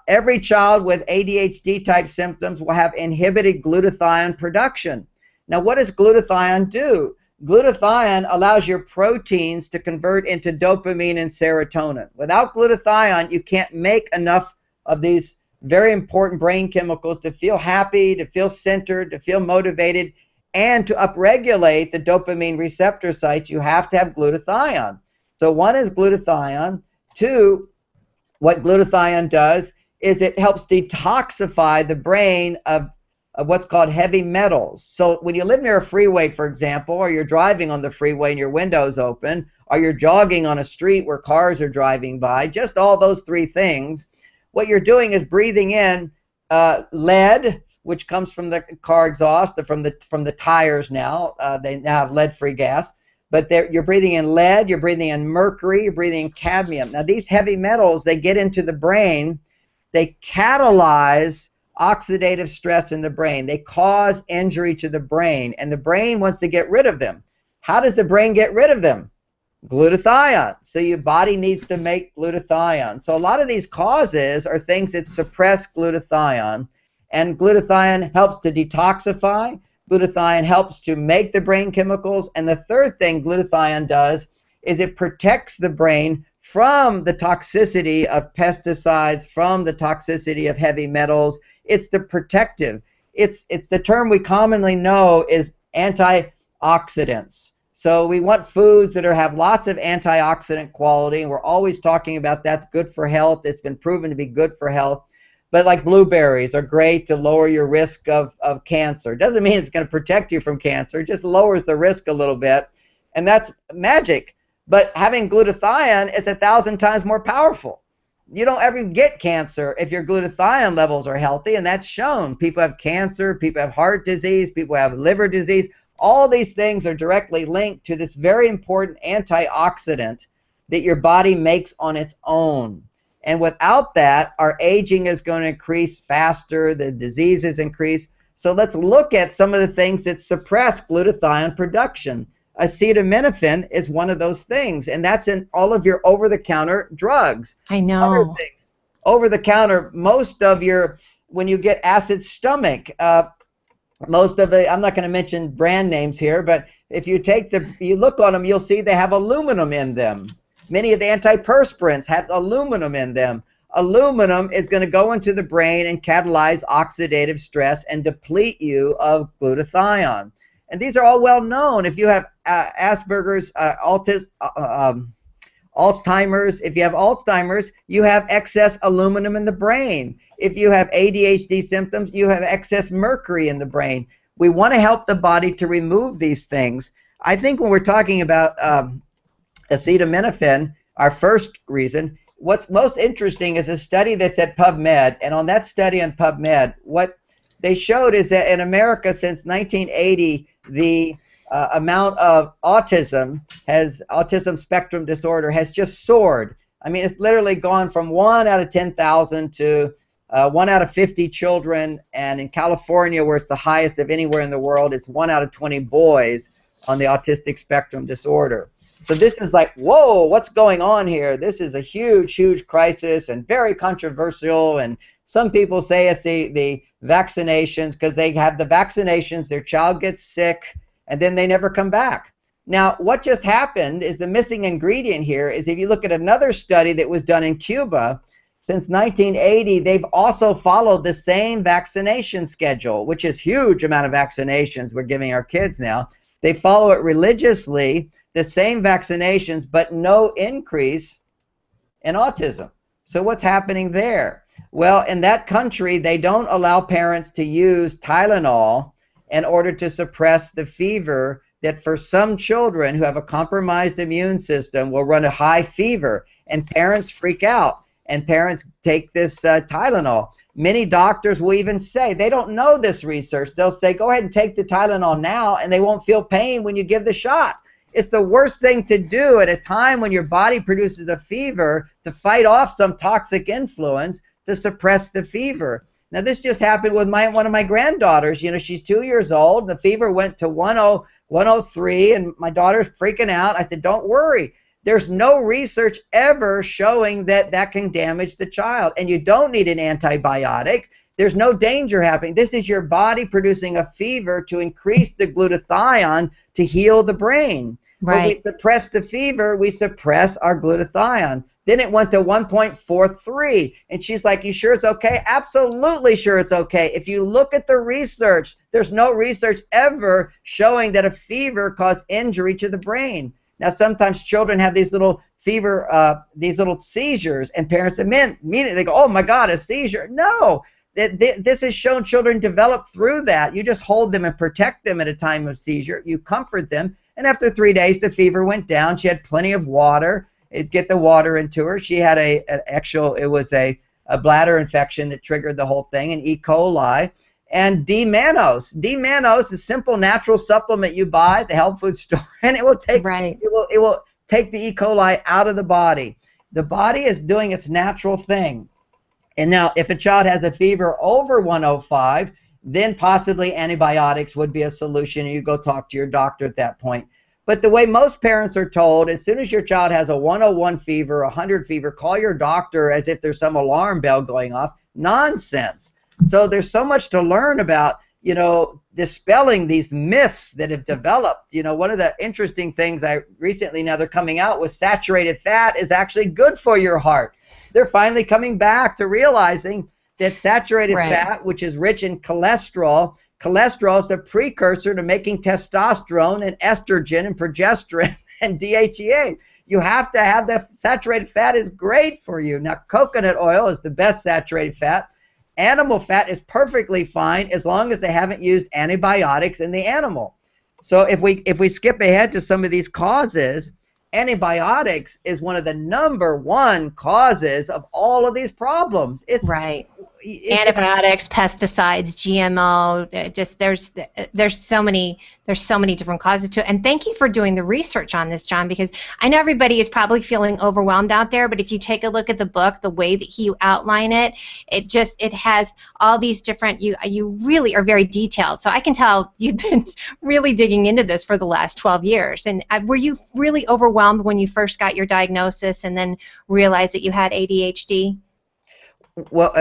[SPEAKER 2] Every child with ADHD type symptoms will have inhibited glutathione production. Now, what does glutathione do? Glutathione allows your proteins to convert into dopamine and serotonin. Without glutathione, you can't make enough of these very important brain chemicals to feel happy, to feel centered, to feel motivated, and to upregulate the dopamine receptor sites. You have to have glutathione. So one is glutathione. Two, what glutathione does is it helps detoxify the brain of what's called heavy metals. So when you live near a freeway, for example, or you're driving on the freeway and your window's open, or you're jogging on a street where cars are driving by, just all those three things, what you're doing is breathing in lead, which comes from the car exhaust, from the tires now. They now have lead-free gas. but you're breathing in lead, you're breathing in mercury, you're breathing in cadmium. Now these heavy metals, they get into the brain, they catalyze oxidative stress in the brain. They cause injury to the brain, and the brain wants to get rid of them. How does the brain get rid of them? Glutathione. So your body needs to make glutathione. So a lot of these causes are things that suppress glutathione, and glutathione helps to detoxify. Glutathione helps to make the brain chemicals, and the third thing glutathione does is it protects the brain from the toxicity of pesticides, from the toxicity of heavy metals. It's the protective. It's the term we commonly know is antioxidants. So we want foods that have lots of antioxidant quality, and we're always talking about that's good for health. It's been proven to be good for health. But like blueberries are great to lower your risk of cancer. Doesn't mean it's going to protect you from cancer, it just lowers the risk a little bit. And that's magic. But having glutathione is 1,000 times more powerful. You don't ever get cancer if your glutathione levels are healthy, and that's shown. People have cancer, people have heart disease, people have liver disease. All these things are directly linked to this very important antioxidant that your body makes on its own. And without that, our aging is going to increase faster, the diseases increase. So let's look at some of the things that suppress glutathione production. Acetaminophen is one of those things, and that's in all of your over-the-counter drugs.
[SPEAKER 1] I know.
[SPEAKER 2] Other things. Over-the-counter, most of your, when you get acid stomach, most of it, I'm not going to mention brand names here, but if you take you look on them, you'll see they have aluminum in them. Many of the antiperspirants have aluminum in them. Aluminum is going to go into the brain and catalyze oxidative stress and deplete you of glutathione. And these are all well known. If you have Asperger's, Alzheimer's, if you have Alzheimer's, you have excess aluminum in the brain. If you have ADHD symptoms, you have excess mercury in the brain. We want to help the body to remove these things. I think when we're talking about acetaminophen, our first reason, what's most interesting is a study that's at PubMed, and on that study on PubMed, what they showed is that in America since 1980, the amount of autism spectrum disorder has just soared. I mean, it's literally gone from 1 out of 10,000 to 1 out of 50 children, and in California, where it's the highest of anywhere in the world, it's 1 out of 20 boys on the autistic spectrum disorder. So this is like, whoa, what's going on here? This is a huge, huge crisis and very controversial, and some people say it's the vaccinations, because they have the vaccinations, their child gets sick, and then they never come back. Now, what just happened is the missing ingredient here is if you look at another study that was done in Cuba, since 1980, they've also followed the same vaccination schedule, which is huge amount of vaccinations we're giving our kids now. They follow it religiously, the same vaccinations, but no increase in autism. So what's happening there? Well, in that country, they don't allow parents to use Tylenol in order to suppress the fever that for some children who have a compromised immune system will run a high fever, and parents freak out, and parents take this Tylenol. Many doctors will even say, they don't know this research, they'll say, go ahead and take the Tylenol now, and they won't feel pain when you give the shot. It's the worst thing to do at a time when your body produces a fever to fight off some toxic influence to suppress the fever. Now, this just happened with one of my granddaughters. You know, she's 2 years old. The fever went to 103, and my daughter's freaking out. I said, don't worry. There's no research ever showing that that can damage the child, and you don't need an antibiotic. There's no danger happening. This is your body producing a fever to increase the glutathione to heal the brain.
[SPEAKER 1] Right.
[SPEAKER 2] When we suppress the fever, we suppress our glutathione. Then it went to 1.43, and she's like, you sure it's okay? Absolutely sure it's okay. If you look at the research, there's no research ever showing that a fever caused injury to the brain. Now, sometimes children have these little fever, these little seizures, and parents immediately they go, oh my God, a seizure. No, this has shown children develop through that. You just hold them and protect them at a time of seizure. You comfort them, and after 3 days, the fever went down. She had plenty of water. It'd get the water into her. She had it was a bladder infection that triggered the whole thing, an E. coli. and D-mannose. D-mannose is a simple natural supplement you buy at the health food store, and it will take it will take the E. coli out of the body. The body is doing its natural thing. And now, if a child has a fever over 105, then possibly antibiotics would be a solution, and you go talk to your doctor at that point. But the way most parents are told, as soon as your child has a 101 fever, 100 fever, call your doctor as if there's some alarm bell going off. Nonsense. So there's so much to learn about, you know, dispelling these myths that have developed. You know, one of the interesting things I recently, now they're coming out with, saturated fat is actually good for your heart. They're finally coming back to realizing that saturated fat, which is rich in cholesterol, cholesterol is the precursor to making testosterone and estrogen and progesterone and DHEA. You have to have the saturated fat is great for you. Now, coconut oil is the best saturated fat. Animal fat is perfectly fine as long as they haven't used antibiotics in the animal. So if we skip ahead to some of these causes, antibiotics is one of the #1 causes of all of these problems. It's
[SPEAKER 1] antibiotics, pesticides, GMO, just there's so many different causes to it. And thank you for doing the research on this, John, because I know everybody is probably feeling overwhelmed out there, but if you take a look at the book, the way that you outline it, it has all these different, you really are very detailed. So I can tell you've been really digging into this for the last 12 years. And were you really overwhelmed when you first got your diagnosis and then realized that you had ADHD?
[SPEAKER 2] Well,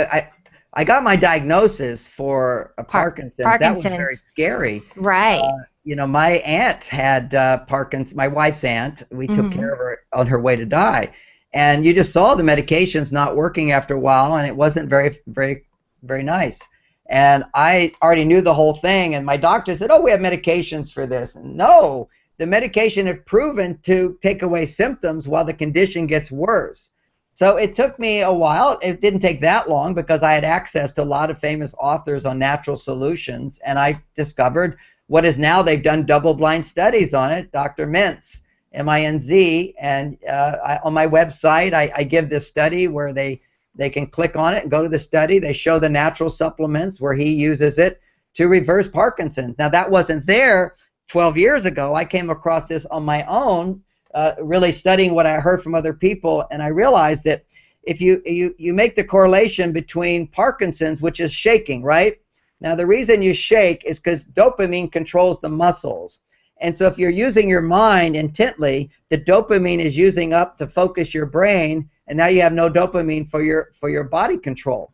[SPEAKER 2] I got my diagnosis for Parkinson's. That was very scary.
[SPEAKER 1] Right.
[SPEAKER 2] You know, my aunt had Parkinson's, my wife's aunt. We took care of her on her way to die. And you just saw the medications not working after a while, and it wasn't very, very, very nice. And I already knew the whole thing, and my doctor said, oh, we have medications for this. And no, the medication had proven to take away symptoms while the condition gets worse. So it took me a while. It didn't take that long because I had access to a lot of famous authors on natural solutions, and I discovered what is now, they've done double-blind studies on it, Dr. Mintz, M-I-N-Z, and on my website I give this study where they can click on it and go to the study. They show the natural supplements where he uses it to reverse Parkinson's. Now that wasn't there 12 years ago. I came across this on my own, really studying what I heard from other people, and I realized that if you make the correlation between Parkinson's, which is shaking, right? Now the reason you shake is because dopamine controls the muscles. And so if you're using your mind intently, the dopamine is using up to focus your brain, and now you have no dopamine for your body control.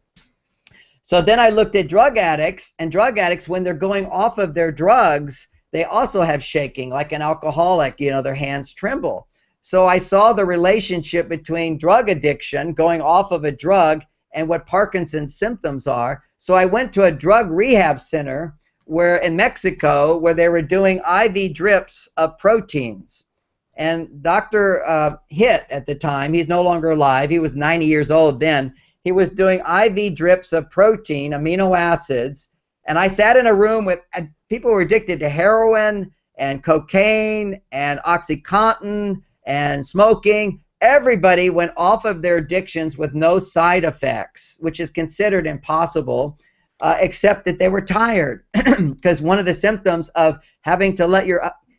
[SPEAKER 2] So then I looked at drug addicts, and drug addicts, when they're going off of their drugs, they also have shaking, like an alcoholic, you know, their hands tremble. So I saw the relationship between drug addiction, going off of a drug, and what Parkinson's symptoms are. So I went to a drug rehab center in Mexico where they were doing IV drips of proteins. And Dr. Hitt at the time, he's no longer alive, he was 90 years old then, he was doing IV drips of protein, amino acids, and I sat in a room with people who were addicted to heroin and cocaine and Oxycontin and smoking. Everybody went off of their addictions with no side effects, which is considered impossible, except that they were tired. Because one of the symptoms of having to let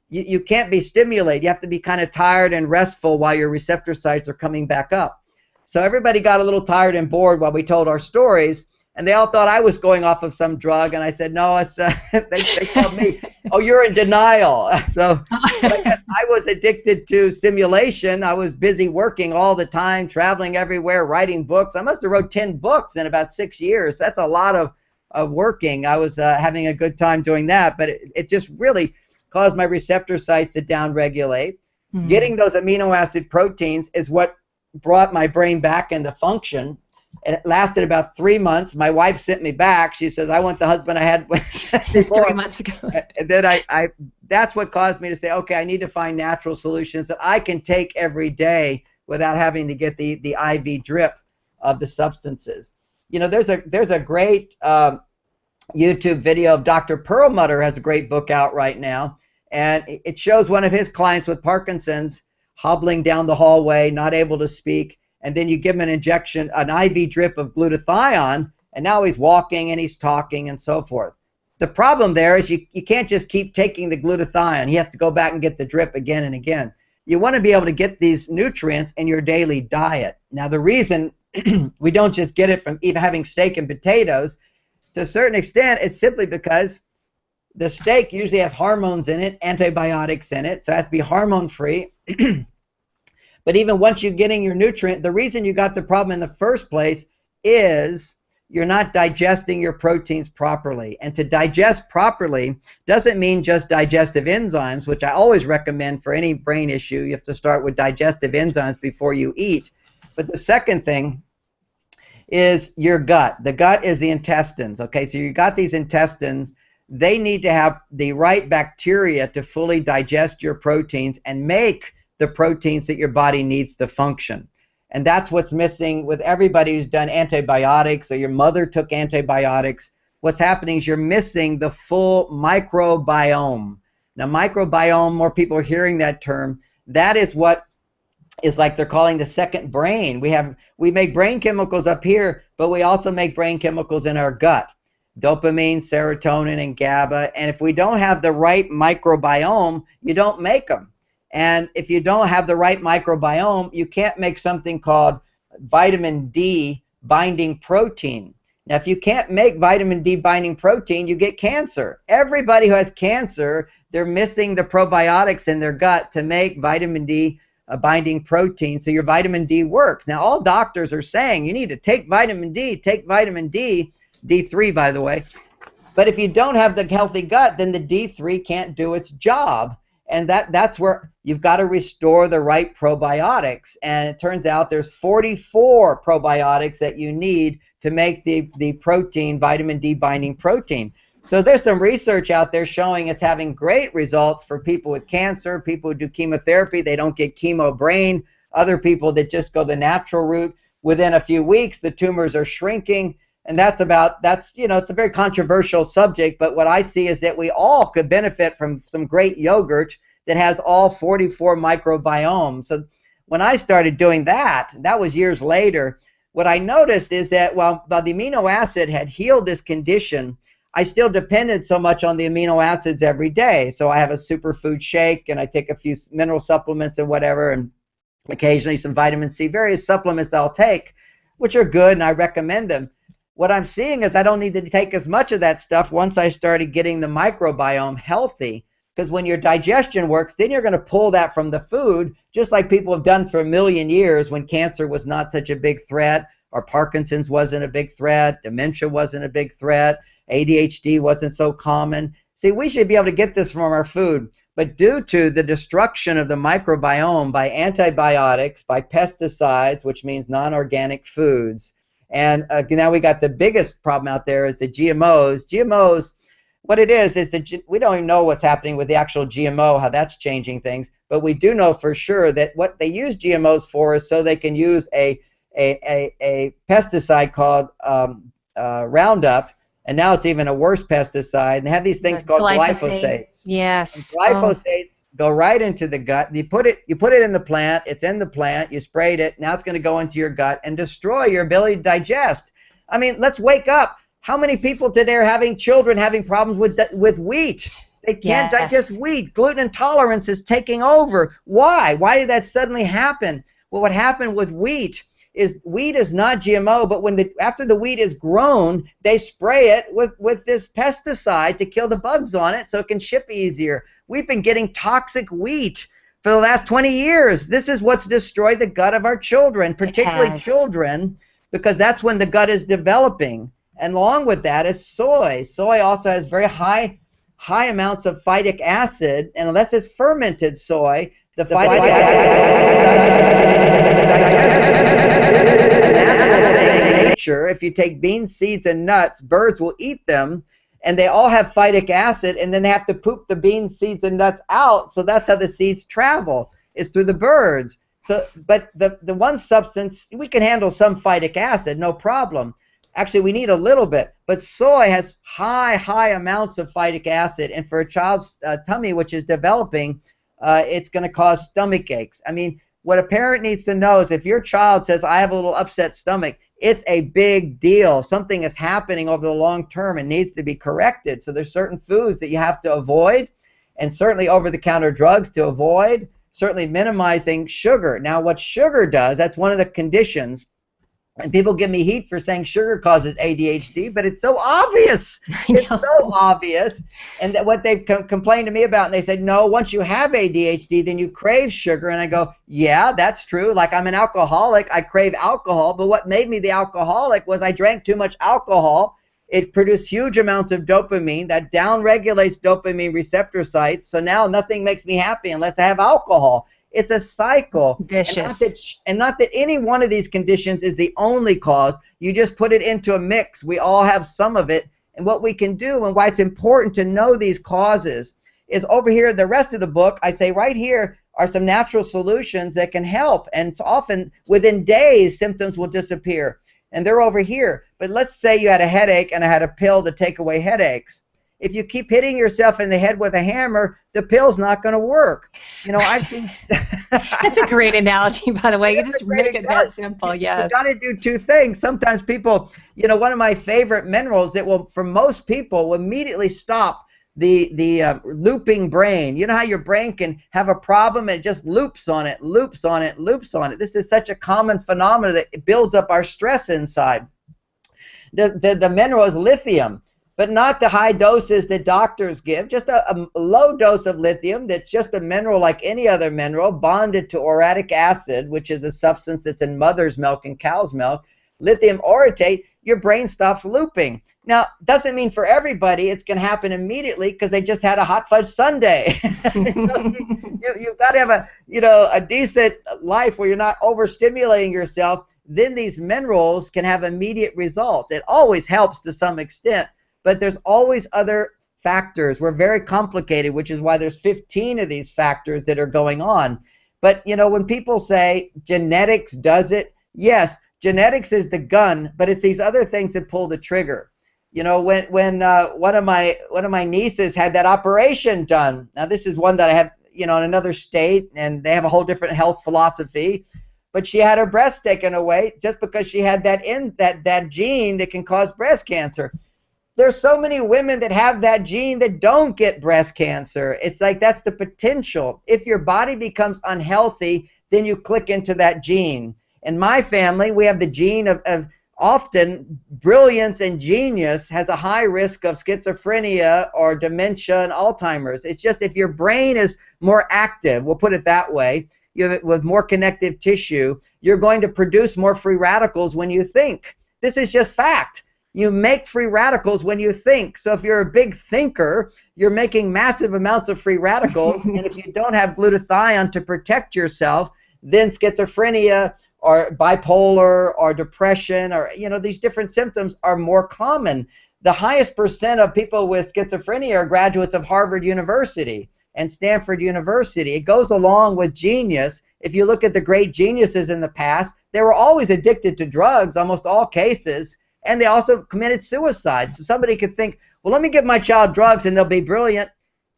[SPEAKER 2] you can't be stimulated. You have to be kind of tired and restful while your receptor sites are coming back up. So everybody got a little tired and bored while we told our stories. And they all thought I was going off of some drug, and I said, no, it's, they called me, oh, you're in denial. So I guess I was addicted to stimulation. I was busy working all the time, traveling everywhere, writing books. I must have wrote 10 books in about 6 years. That's a lot of working. I was having a good time doing that, but it just really caused my receptor sites to downregulate. Mm-hmm. Getting those amino acid proteins is what brought my brain back into function. And it lasted about 3 months. My wife sent me back. She says, I want the husband I had before.
[SPEAKER 1] 3 months ago.
[SPEAKER 2] And then that's what caused me to say, okay, I need to find natural solutions that I can take every day without having to get the IV drip of the substances. You know, there's a great YouTube video of Dr. Perlmutter has a great book out right now. And it shows one of his clients with Parkinson's hobbling down the hallway, not able to speak. And then you give them an injection, an IV drip of glutathione, and now he's walking and he's talking and so forth. The problem there is you can't just keep taking the glutathione. He has to go back and get the drip again and again. You want to be able to get these nutrients in your daily diet. Now, the reason we don't just get it from even having steak and potatoes, to a certain extent, is simply because the steak usually has hormones in it, antibiotics in it, so it has to be hormone-free. But even once you're getting your nutrient, the reason you got the problem in the first place is you're not digesting your proteins properly. And to digest properly doesn't mean just digestive enzymes, which I always recommend for any brain issue. You have to start with digestive enzymes before you eat. But the second thing is your gut. The gut is the intestines. Okay, so you got these intestines. They need to have the right bacteria to fully digest your proteins and make the proteins that your body needs to function. And that's what's missing with everybody who's done antibiotics, or your mother took antibiotics. What's happening is you're missing the full microbiome. Now, microbiome, more people are hearing that term. That is what is like they're calling the second brain. We make brain chemicals up here, but we also make brain chemicals in our gut. Dopamine, serotonin, and GABA. And if we don't have the right microbiome, you don't make them. And if you don't have the right microbiome, you can't make something called vitamin D binding protein. Now, if you can't make vitamin D binding protein, you get cancer. Everybody who has cancer, they're missing the probiotics in their gut to make vitamin D binding protein, so your vitamin D works. Now, all doctors are saying you need to take vitamin D, D3, by the way. But if you don't have the healthy gut, then the D3 can't do its job. And that's where you've got to restore the right probiotics. And it turns out there's 44 probiotics that you need to make the protein, vitamin D binding protein. So there's some research out there showing it's having great results for people with cancer, people who do chemotherapy, they don't get chemo brain, other people that just go the natural route. Within a few weeks, the tumors are shrinking. And it's a very controversial subject, but what I see is that we all could benefit from some great yogurt that has all 44 microbiomes. So when I started doing that was years later, what I noticed is that while the amino acid had healed this condition, I still depended so much on the amino acids every day. So I have a superfood shake, and I take a few mineral supplements and whatever, and occasionally some vitamin C, various supplements that I'll take, which are good, and I recommend them. What I'm seeing is I don't need to take as much of that stuff once I started getting the microbiome healthy, because when your digestion works, then you're going to pull that from the food, just like people have done for a million years when cancer was not such a big threat, or Parkinson's wasn't a big threat, dementia wasn't a big threat, ADHD wasn't so common. See, we should be able to get this from our food, but due to the destruction of the microbiome by antibiotics, by pesticides, which means non-organic foods, and now we got the biggest problem out there is the GMOs. GMOs, what it is we don't even know what's happening with the actual GMO, how that's changing things, but we do know for sure that what they use GMOs for is so they can use a pesticide called Roundup, and now it's even a worse pesticide, and they have these things called glyphosates.
[SPEAKER 1] Yes.
[SPEAKER 2] And glyphosates go right into the gut. You put it in the plant, it's in the plant, you sprayed it, now it's going to go into your gut and destroy your ability to digest. I mean, let's wake up. How many people today are having children having problems with wheat? They can't digest wheat. Gluten intolerance is taking over. Why? Why did that suddenly happen? Well, what happened with wheat is not GMO, but after the wheat is grown, they spray it with this pesticide to kill the bugs on it so it can ship easier. We've been getting toxic wheat for the last 20 years. This is what's destroyed the gut of our children, particularly children, because that's when the gut is developing. And along with that is soy. Soy also has very high amounts of phytic acid, and unless it's fermented soy, the phytic acid, if you take beans, seeds, and nuts, birds will eat them, and they all have phytic acid, and then they have to poop the beans, seeds, and nuts out, so that's how the seeds travel, is through the birds. So, but the one substance, we can handle some phytic acid, no problem. Actually, we need a little bit, but soy has high amounts of phytic acid, and for a child's tummy, which is developing, it's going to cause stomach aches. I mean, what a parent needs to know is if your child says, I have a little upset stomach, it's a big deal. Something is happening over the long term and needs to be corrected. So there's certain foods that you have to avoid, and certainly over-the-counter drugs to avoid, certainly minimizing sugar. Now, what sugar does, that's one of the conditions. And people give me heat for saying sugar causes ADHD, but it's so obvious. It's so obvious. And that what they've complained to me about, and they said, no, once you have ADHD, then you crave sugar. And I go, yeah, that's true. Like, I'm an alcoholic. I crave alcohol. But what made me the alcoholic was I drank too much alcohol. It produced huge amounts of dopamine that downregulates dopamine receptor sites. So now nothing makes me happy unless I have alcohol. It's a cycle.
[SPEAKER 1] Vicious.
[SPEAKER 2] And not that any one of these conditions is the only cause. You just put it into a mix. We all have some of it. And what we can do, and why it's important to know these causes, is over here, the rest of the book, I say right here are some natural solutions that can help. And it's often within days, symptoms will disappear. And they're over here. But let's say you had a headache and I had a pill to take away headaches. If you keep hitting yourself in the head with a hammer, the pill's not going to work. You know, I've seen...
[SPEAKER 1] That's a great analogy, by the way. You just make it that simple, yes.
[SPEAKER 2] You've got to do two things. Sometimes people, you know, one of my favorite minerals that will, for most people, will immediately stop the looping brain. You know how your brain can have a problem and it just loops on it, loops on it, loops on it. This is such a common phenomenon that builds up our stress inside. The mineral is lithium, but not the high doses that doctors give, just a low dose of lithium that's just a mineral like any other mineral, bonded to uric acid, which is a substance that's in mother's milk and cow's milk. Lithium orotate, your brain stops looping. Now, doesn't mean for everybody it's going to happen immediately because they just had a hot fudge sundae. You've got to have a decent life where you're not overstimulating yourself. Then these minerals can have immediate results. It always helps to some extent, but there's always other factors. We're very complicated, which is why there's 15 of these factors that are going on. But, you know, when people say genetics does it, yes, genetics is the gun, but it's these other things that pull the trigger. You know, when one of my nieces had that operation done. Now, this is one that I have, you know, in another state, and they have a whole different health philosophy. But she had her breast taken away just because she had that gene that can cause breast cancer. There's so many women that have that gene that don't get breast cancer. It's like that's the potential. If your body becomes unhealthy, then you click into that gene. In my family, we have the gene of often brilliance and genius has a high risk of schizophrenia or dementia and Alzheimer's. It's just if your brain is more active, we'll put it that way, with more connective tissue, you're going to produce more free radicals when you think. This is just fact. You make free radicals when you think. So if you're a big thinker, you're making massive amounts of free radicals. And if you don't have glutathione to protect yourself, then schizophrenia or bipolar or depression or, you know, these different symptoms are more common. The highest percent of people with schizophrenia are graduates of Harvard University and Stanford University. It goes along with genius. If you look at the great geniuses in the past, they were always addicted to drugs, almost all cases, and they also committed suicide. So somebody could think, well, let me give my child drugs and they'll be brilliant,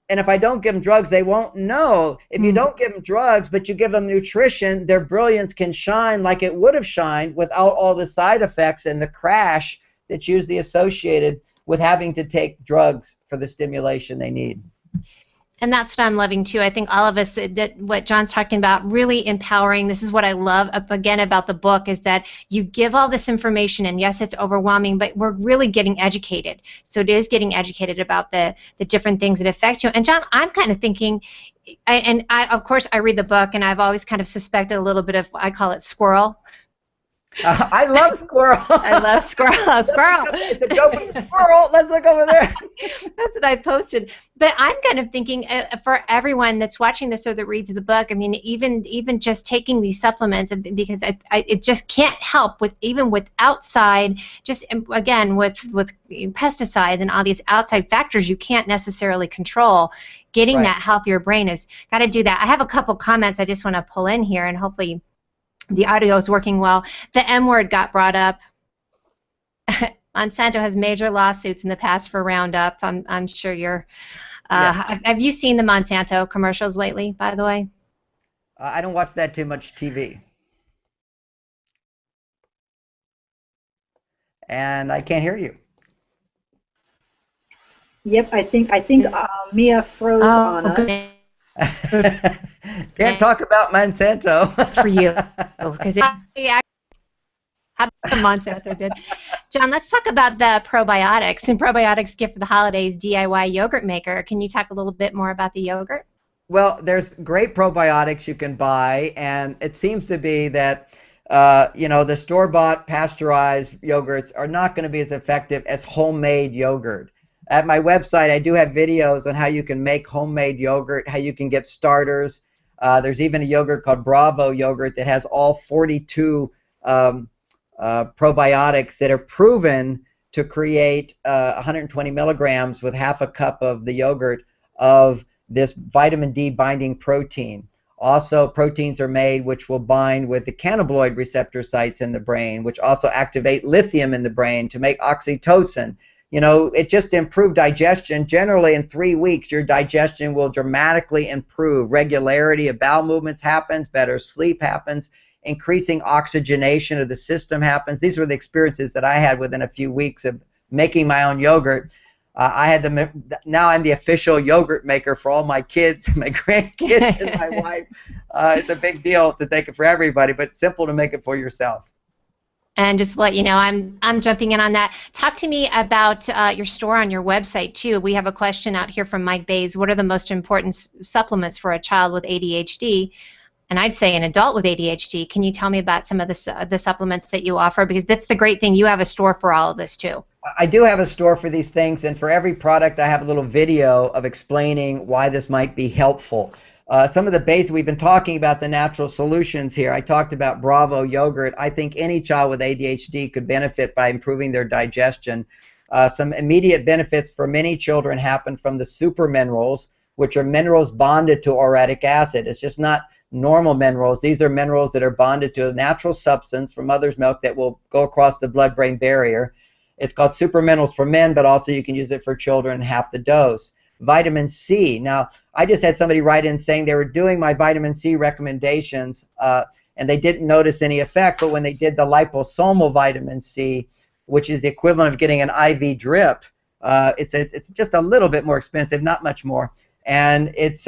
[SPEAKER 2] and if I don't give them drugs, they won't know. If you don't give them drugs, but you give them nutrition, their brilliance can shine like it would have shined without all the side effects and the crash that's usually associated with having to take drugs for the stimulation they need.
[SPEAKER 1] And that's what I'm loving too. I think all of us, that what John's talking about, really empowering. This is what I love again about the book, is that you give all this information, and yes, it's overwhelming, but we're really getting educated. So it is getting educated about the different things that affect you. And John, I'm kind of thinking, of course I read the book, and I've always kind of suspected a little bit of, I call it squirrel.
[SPEAKER 2] I love squirrel.
[SPEAKER 1] I love squirrel. Squirrel.
[SPEAKER 2] It's a dopamine squirrel. Let's look over there.
[SPEAKER 1] That's what I posted. But I'm kind of thinking for everyone that's watching this or that reads the book, I mean, even just taking these supplements, because it just can't help with even with outside, just again with pesticides and all these outside factors you can't necessarily control. Getting that healthier brain has got to do that. I have a couple comments I just want to pull in here, and hopefully the audio is working well. The M word got brought up. Monsanto has major lawsuits in the past for Roundup. I'm sure you're. Yes. Have you seen the Monsanto commercials lately, by the way?
[SPEAKER 2] I don't watch that too much TV. And I can't hear you.
[SPEAKER 3] Yep, I think Mia froze on us.
[SPEAKER 2] Can't talk about Monsanto.
[SPEAKER 1] For you, because how about Monsanto did. John, let's talk about the probiotics and probiotics gift for the holidays DIY yogurt maker. Can you talk a little bit more about the yogurt?
[SPEAKER 2] Well, there's great probiotics you can buy, and it seems to be that the store-bought pasteurized yogurts are not going to be as effective as homemade yogurt. At my website, I do have videos on how you can make homemade yogurt, how you can get starters. There's even a yogurt called Bravo yogurt that has all 42 probiotics that are proven to create 120 milligrams with half a cup of the yogurt of this vitamin D binding protein. Also, proteins are made which will bind with the cannabinoid receptor sites in the brain, which also activate lithium in the brain to make oxytocin. It just improved digestion. Generally, in 3 weeks, your digestion will dramatically improve. Regularity of bowel movements happens, better sleep happens, increasing oxygenation of the system happens. These were the experiences that I had within a few weeks of making my own yogurt. Now I'm the official yogurt maker for all my kids, my grandkids, and my wife. It's a big deal to take it for everybody, but simple to make it for yourself.
[SPEAKER 1] And just to let you know, I'm jumping in on that. Talk to me about your store on your website too. We have a question out here from Mike Bays. What are the most important supplements for a child with ADHD? And I'd say an adult with ADHD. Can you tell me about some of the supplements that you offer? Because that's the great thing. You have a store for all of this too.
[SPEAKER 2] I do have a store for these things, and for every product I have a little video of explaining why this might be helpful. Some of the basics, we've been talking about the natural solutions here. I talked about Bravo yogurt. I think any child with ADHD could benefit by improving their digestion. Some immediate benefits for many children happen from the super minerals, which are minerals bonded to uric acid. It's just not normal minerals. These are minerals that are bonded to a natural substance from mother's milk that will go across the blood-brain barrier. It's called super minerals for men, but also you can use it for children half the dose. Vitamin C. Now, I just had somebody write in saying they were doing my vitamin C recommendations and they didn't notice any effect, but when they did the liposomal vitamin C, which is the equivalent of getting an IV drip, it's just a little bit more expensive, not much more, and it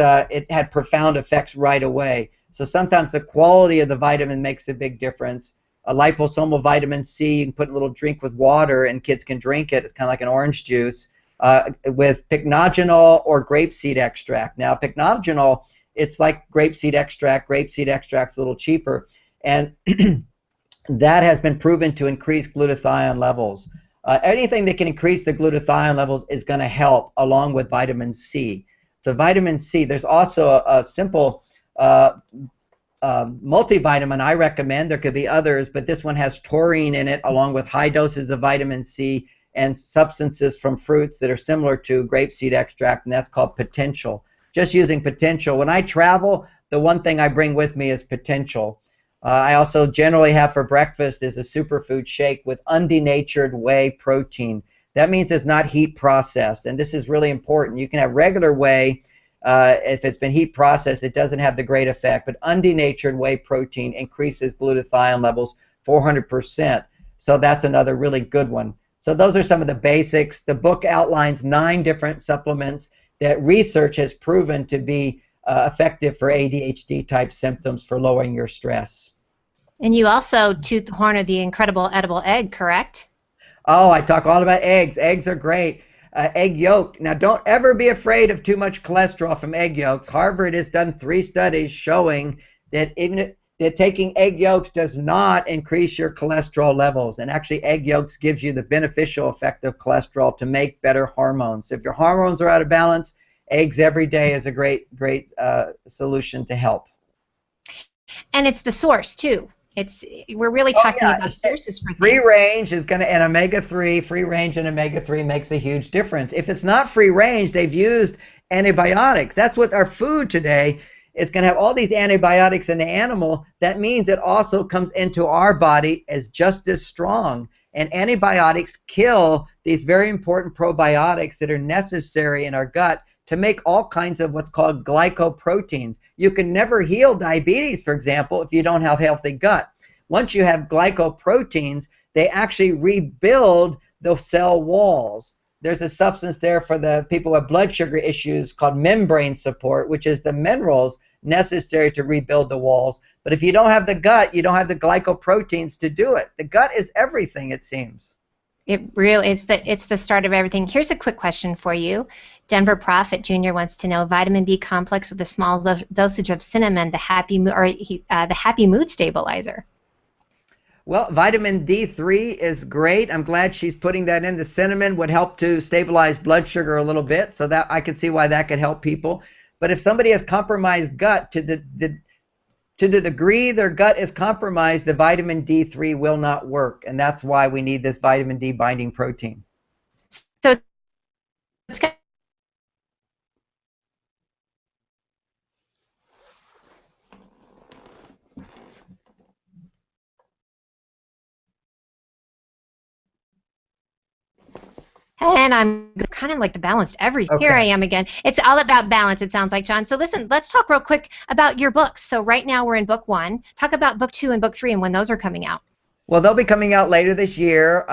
[SPEAKER 2] had profound effects right away. So sometimes the quality of the vitamin makes a big difference. A liposomal vitamin C, you can put in a little drink with water and kids can drink it. It's kind of like an orange juice. With pycnogenol or grapeseed extract. Now, pycnogenol, it's like grapeseed extract. Grapeseed extract's a little cheaper, and that has been proven to increase glutathione levels. Anything that can increase the glutathione levels is going to help, along with vitamin C. So vitamin C, there's also a simple multivitamin I recommend. There could be others, but this one has taurine in it, along with high doses of vitamin C and substances from fruits that are similar to grapeseed extract, and that's called Potential. Just using Potential. When I travel, the one thing I bring with me is Potential. I also generally have for breakfast is a superfood shake with undenatured whey protein. That means it's not heat processed, and this is really important. You can have regular whey. If it's been heat processed, it doesn't have the great effect, but undenatured whey protein increases glutathione levels 400%. So that's another really good one. So those are some of the basics. The book outlines 9 different supplements that research has proven to be effective for ADHD type symptoms for lowering your stress.
[SPEAKER 1] And you also toot the horn of the incredible edible egg, correct?
[SPEAKER 2] Oh, I talk all about eggs. Eggs are great. Egg yolk. Now, don't ever be afraid of too much cholesterol from egg yolks. Harvard has done 3 studies showing that even that taking egg yolks does not increase your cholesterol levels, and actually egg yolks gives you the beneficial effect of cholesterol to make better hormones. So if your hormones are out of balance, eggs every day is a great solution to help.
[SPEAKER 1] And it's the source too. We're really talking about sources for things.
[SPEAKER 2] Free range is going to, and omega-3, free range and omega-3 makes a huge difference. If it's not free range, they've used antibiotics. That's what our food today is going to have, all these antibiotics in the animal. That means it also comes into our body as just as strong. And antibiotics kill these very important probiotics that are necessary in our gut to make all kinds of what's called glycoproteins. You can never heal diabetes, for example, if you don't have healthy gut. Once you have glycoproteins, they actually rebuild the cell walls. There's a substance there for the people with blood sugar issues called membrane support, which is the minerals necessary to rebuild the walls. But if you don't have the gut, you don't have the glycoproteins to do it. The gut is everything, it seems.
[SPEAKER 1] It really is it's the start of everything. Here's a quick question for you. Denver Prophet Jr. wants to know: vitamin B complex with a small dosage of cinnamon, the happy mood stabilizer.
[SPEAKER 2] Well, vitamin D3 is great. I'm glad she's putting that in. The cinnamon would help to stabilize blood sugar a little bit, so that I can see why that could help people. But if somebody has compromised gut to the degree their gut is compromised, the vitamin D3 will not work, and that's why we need this vitamin D binding protein.
[SPEAKER 1] So it's and I'm kind of like the balanced everything. Okay. Here I am again. It's all about balance, it sounds like, John. So listen, let's talk real quick about your books. So right now we're in book 1. Talk about book 2 and book 3 and when those are coming out.
[SPEAKER 2] Well, they'll be coming out later this year.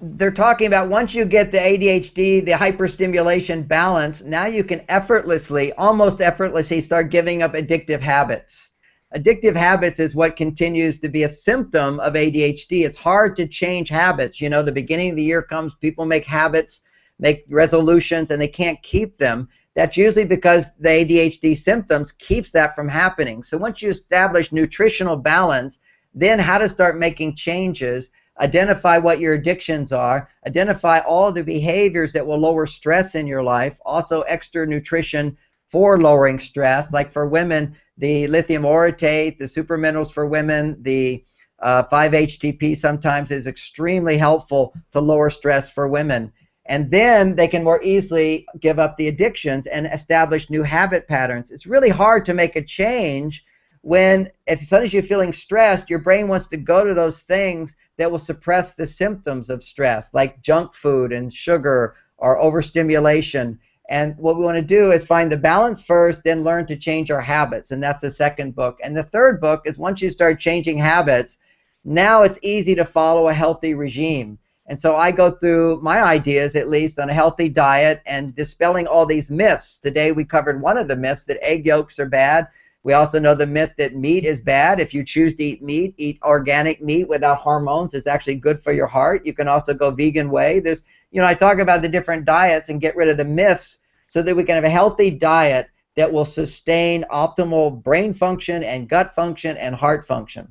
[SPEAKER 2] They're talking about once you get the ADHD, the hyperstimulation balance, now you can effortlessly, almost effortlessly, start giving up addictive habits. Addictive habits is what continues to be a symptom of ADHD. It's hard to change habits. You know, the beginning of the year comes, people make habits, make resolutions, and they can't keep them. That's usually because the ADHD symptoms keeps that from happening. So once you establish nutritional balance, then how to start making changes, identify what your addictions are, identify all of the behaviors that will lower stress in your life, also extra nutrition for lowering stress, like for women, the lithium orotate, the super minerals for women, the 5-HTP sometimes is extremely helpful to lower stress for women. And then they can more easily give up the addictions and establish new habit patterns. It's really hard to make a change when, as soon as you're feeling stressed, your brain wants to go to those things that will suppress the symptoms of stress, like junk food and sugar or overstimulation. And what we want to do is find the balance first, then learn to change our habits. And that's the second book. And the third book is once you start changing habits, now it's easy to follow a healthy regime. And so I go through my ideas, at least, on a healthy diet and dispelling all these myths. Today we covered one of the myths, that egg yolks are bad. We also know the myth that meat is bad. If you choose to eat meat, eat organic meat without hormones. It's actually good for your heart. You can also go vegan way. There's, I talk about the different diets and get rid of the myths so that we can have a healthy diet that will sustain optimal brain function and gut function and heart function.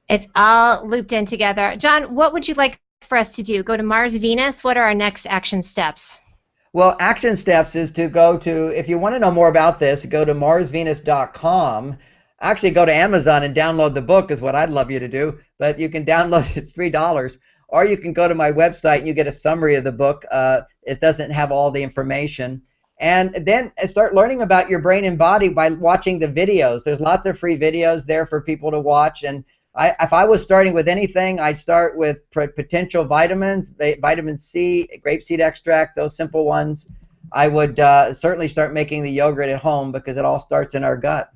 [SPEAKER 1] It's all looped in together. John, what would you like for us to do? Go to MarsVenus? What are our next action steps?
[SPEAKER 2] Well, action steps is to go to, if you want to know more about this, go to MarsVenus.com. Actually, go to Amazon and download the book is what I'd love you to do. But you can download, it's $3. Or you can go to my website and you get a summary of the book. It doesn't have all the information. And then start learning about your brain and body by watching the videos. There's lots of free videos there for people to watch. And if I was starting with anything, I'd start with potential vitamins, vitamin C, grapeseed extract, those simple ones. I would certainly start making the yogurt at home because it all starts in our gut.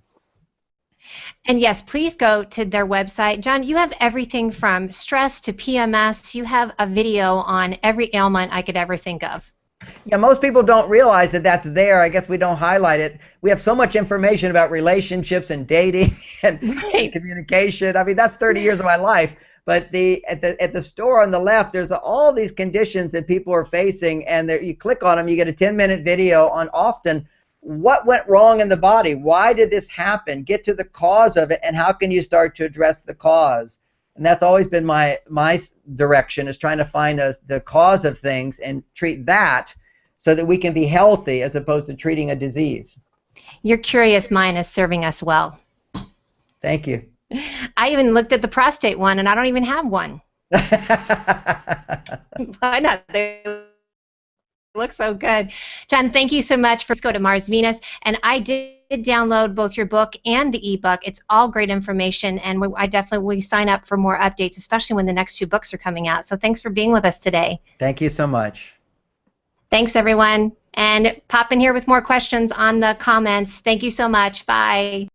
[SPEAKER 1] And yes, please go to their website. John, you have everything from stress to PMS. You have a video on every ailment I could ever think of.
[SPEAKER 2] Yeah, most people don't realize that that's there. I guess we don't highlight it. We have so much information about relationships and dating and communication. I mean, that's 30 years of my life. But at the store on the left, there's all these conditions that people are facing, and you click on them, you get a 10-minute video on often what went wrong in the body. Why did this happen? Get to the cause of it, and how can you start to address the cause? And that's always been my direction, is trying to find the cause of things and treat that so that we can be healthy as opposed to treating a disease.
[SPEAKER 1] Your curious mind is serving us well.
[SPEAKER 2] Thank you.
[SPEAKER 1] I even looked at the prostate one, and I don't even have one. Why not? They look so good. John, thank you so much. Let's go to MarsVenus. And I did download both your book and the ebook. It's all great information, and I definitely will sign up for more updates, especially when the next 2 books are coming out. So thanks for being with us today.
[SPEAKER 2] Thank you so much.
[SPEAKER 1] Thanks, everyone. And pop in here with more questions on the comments. Thank you so much. Bye.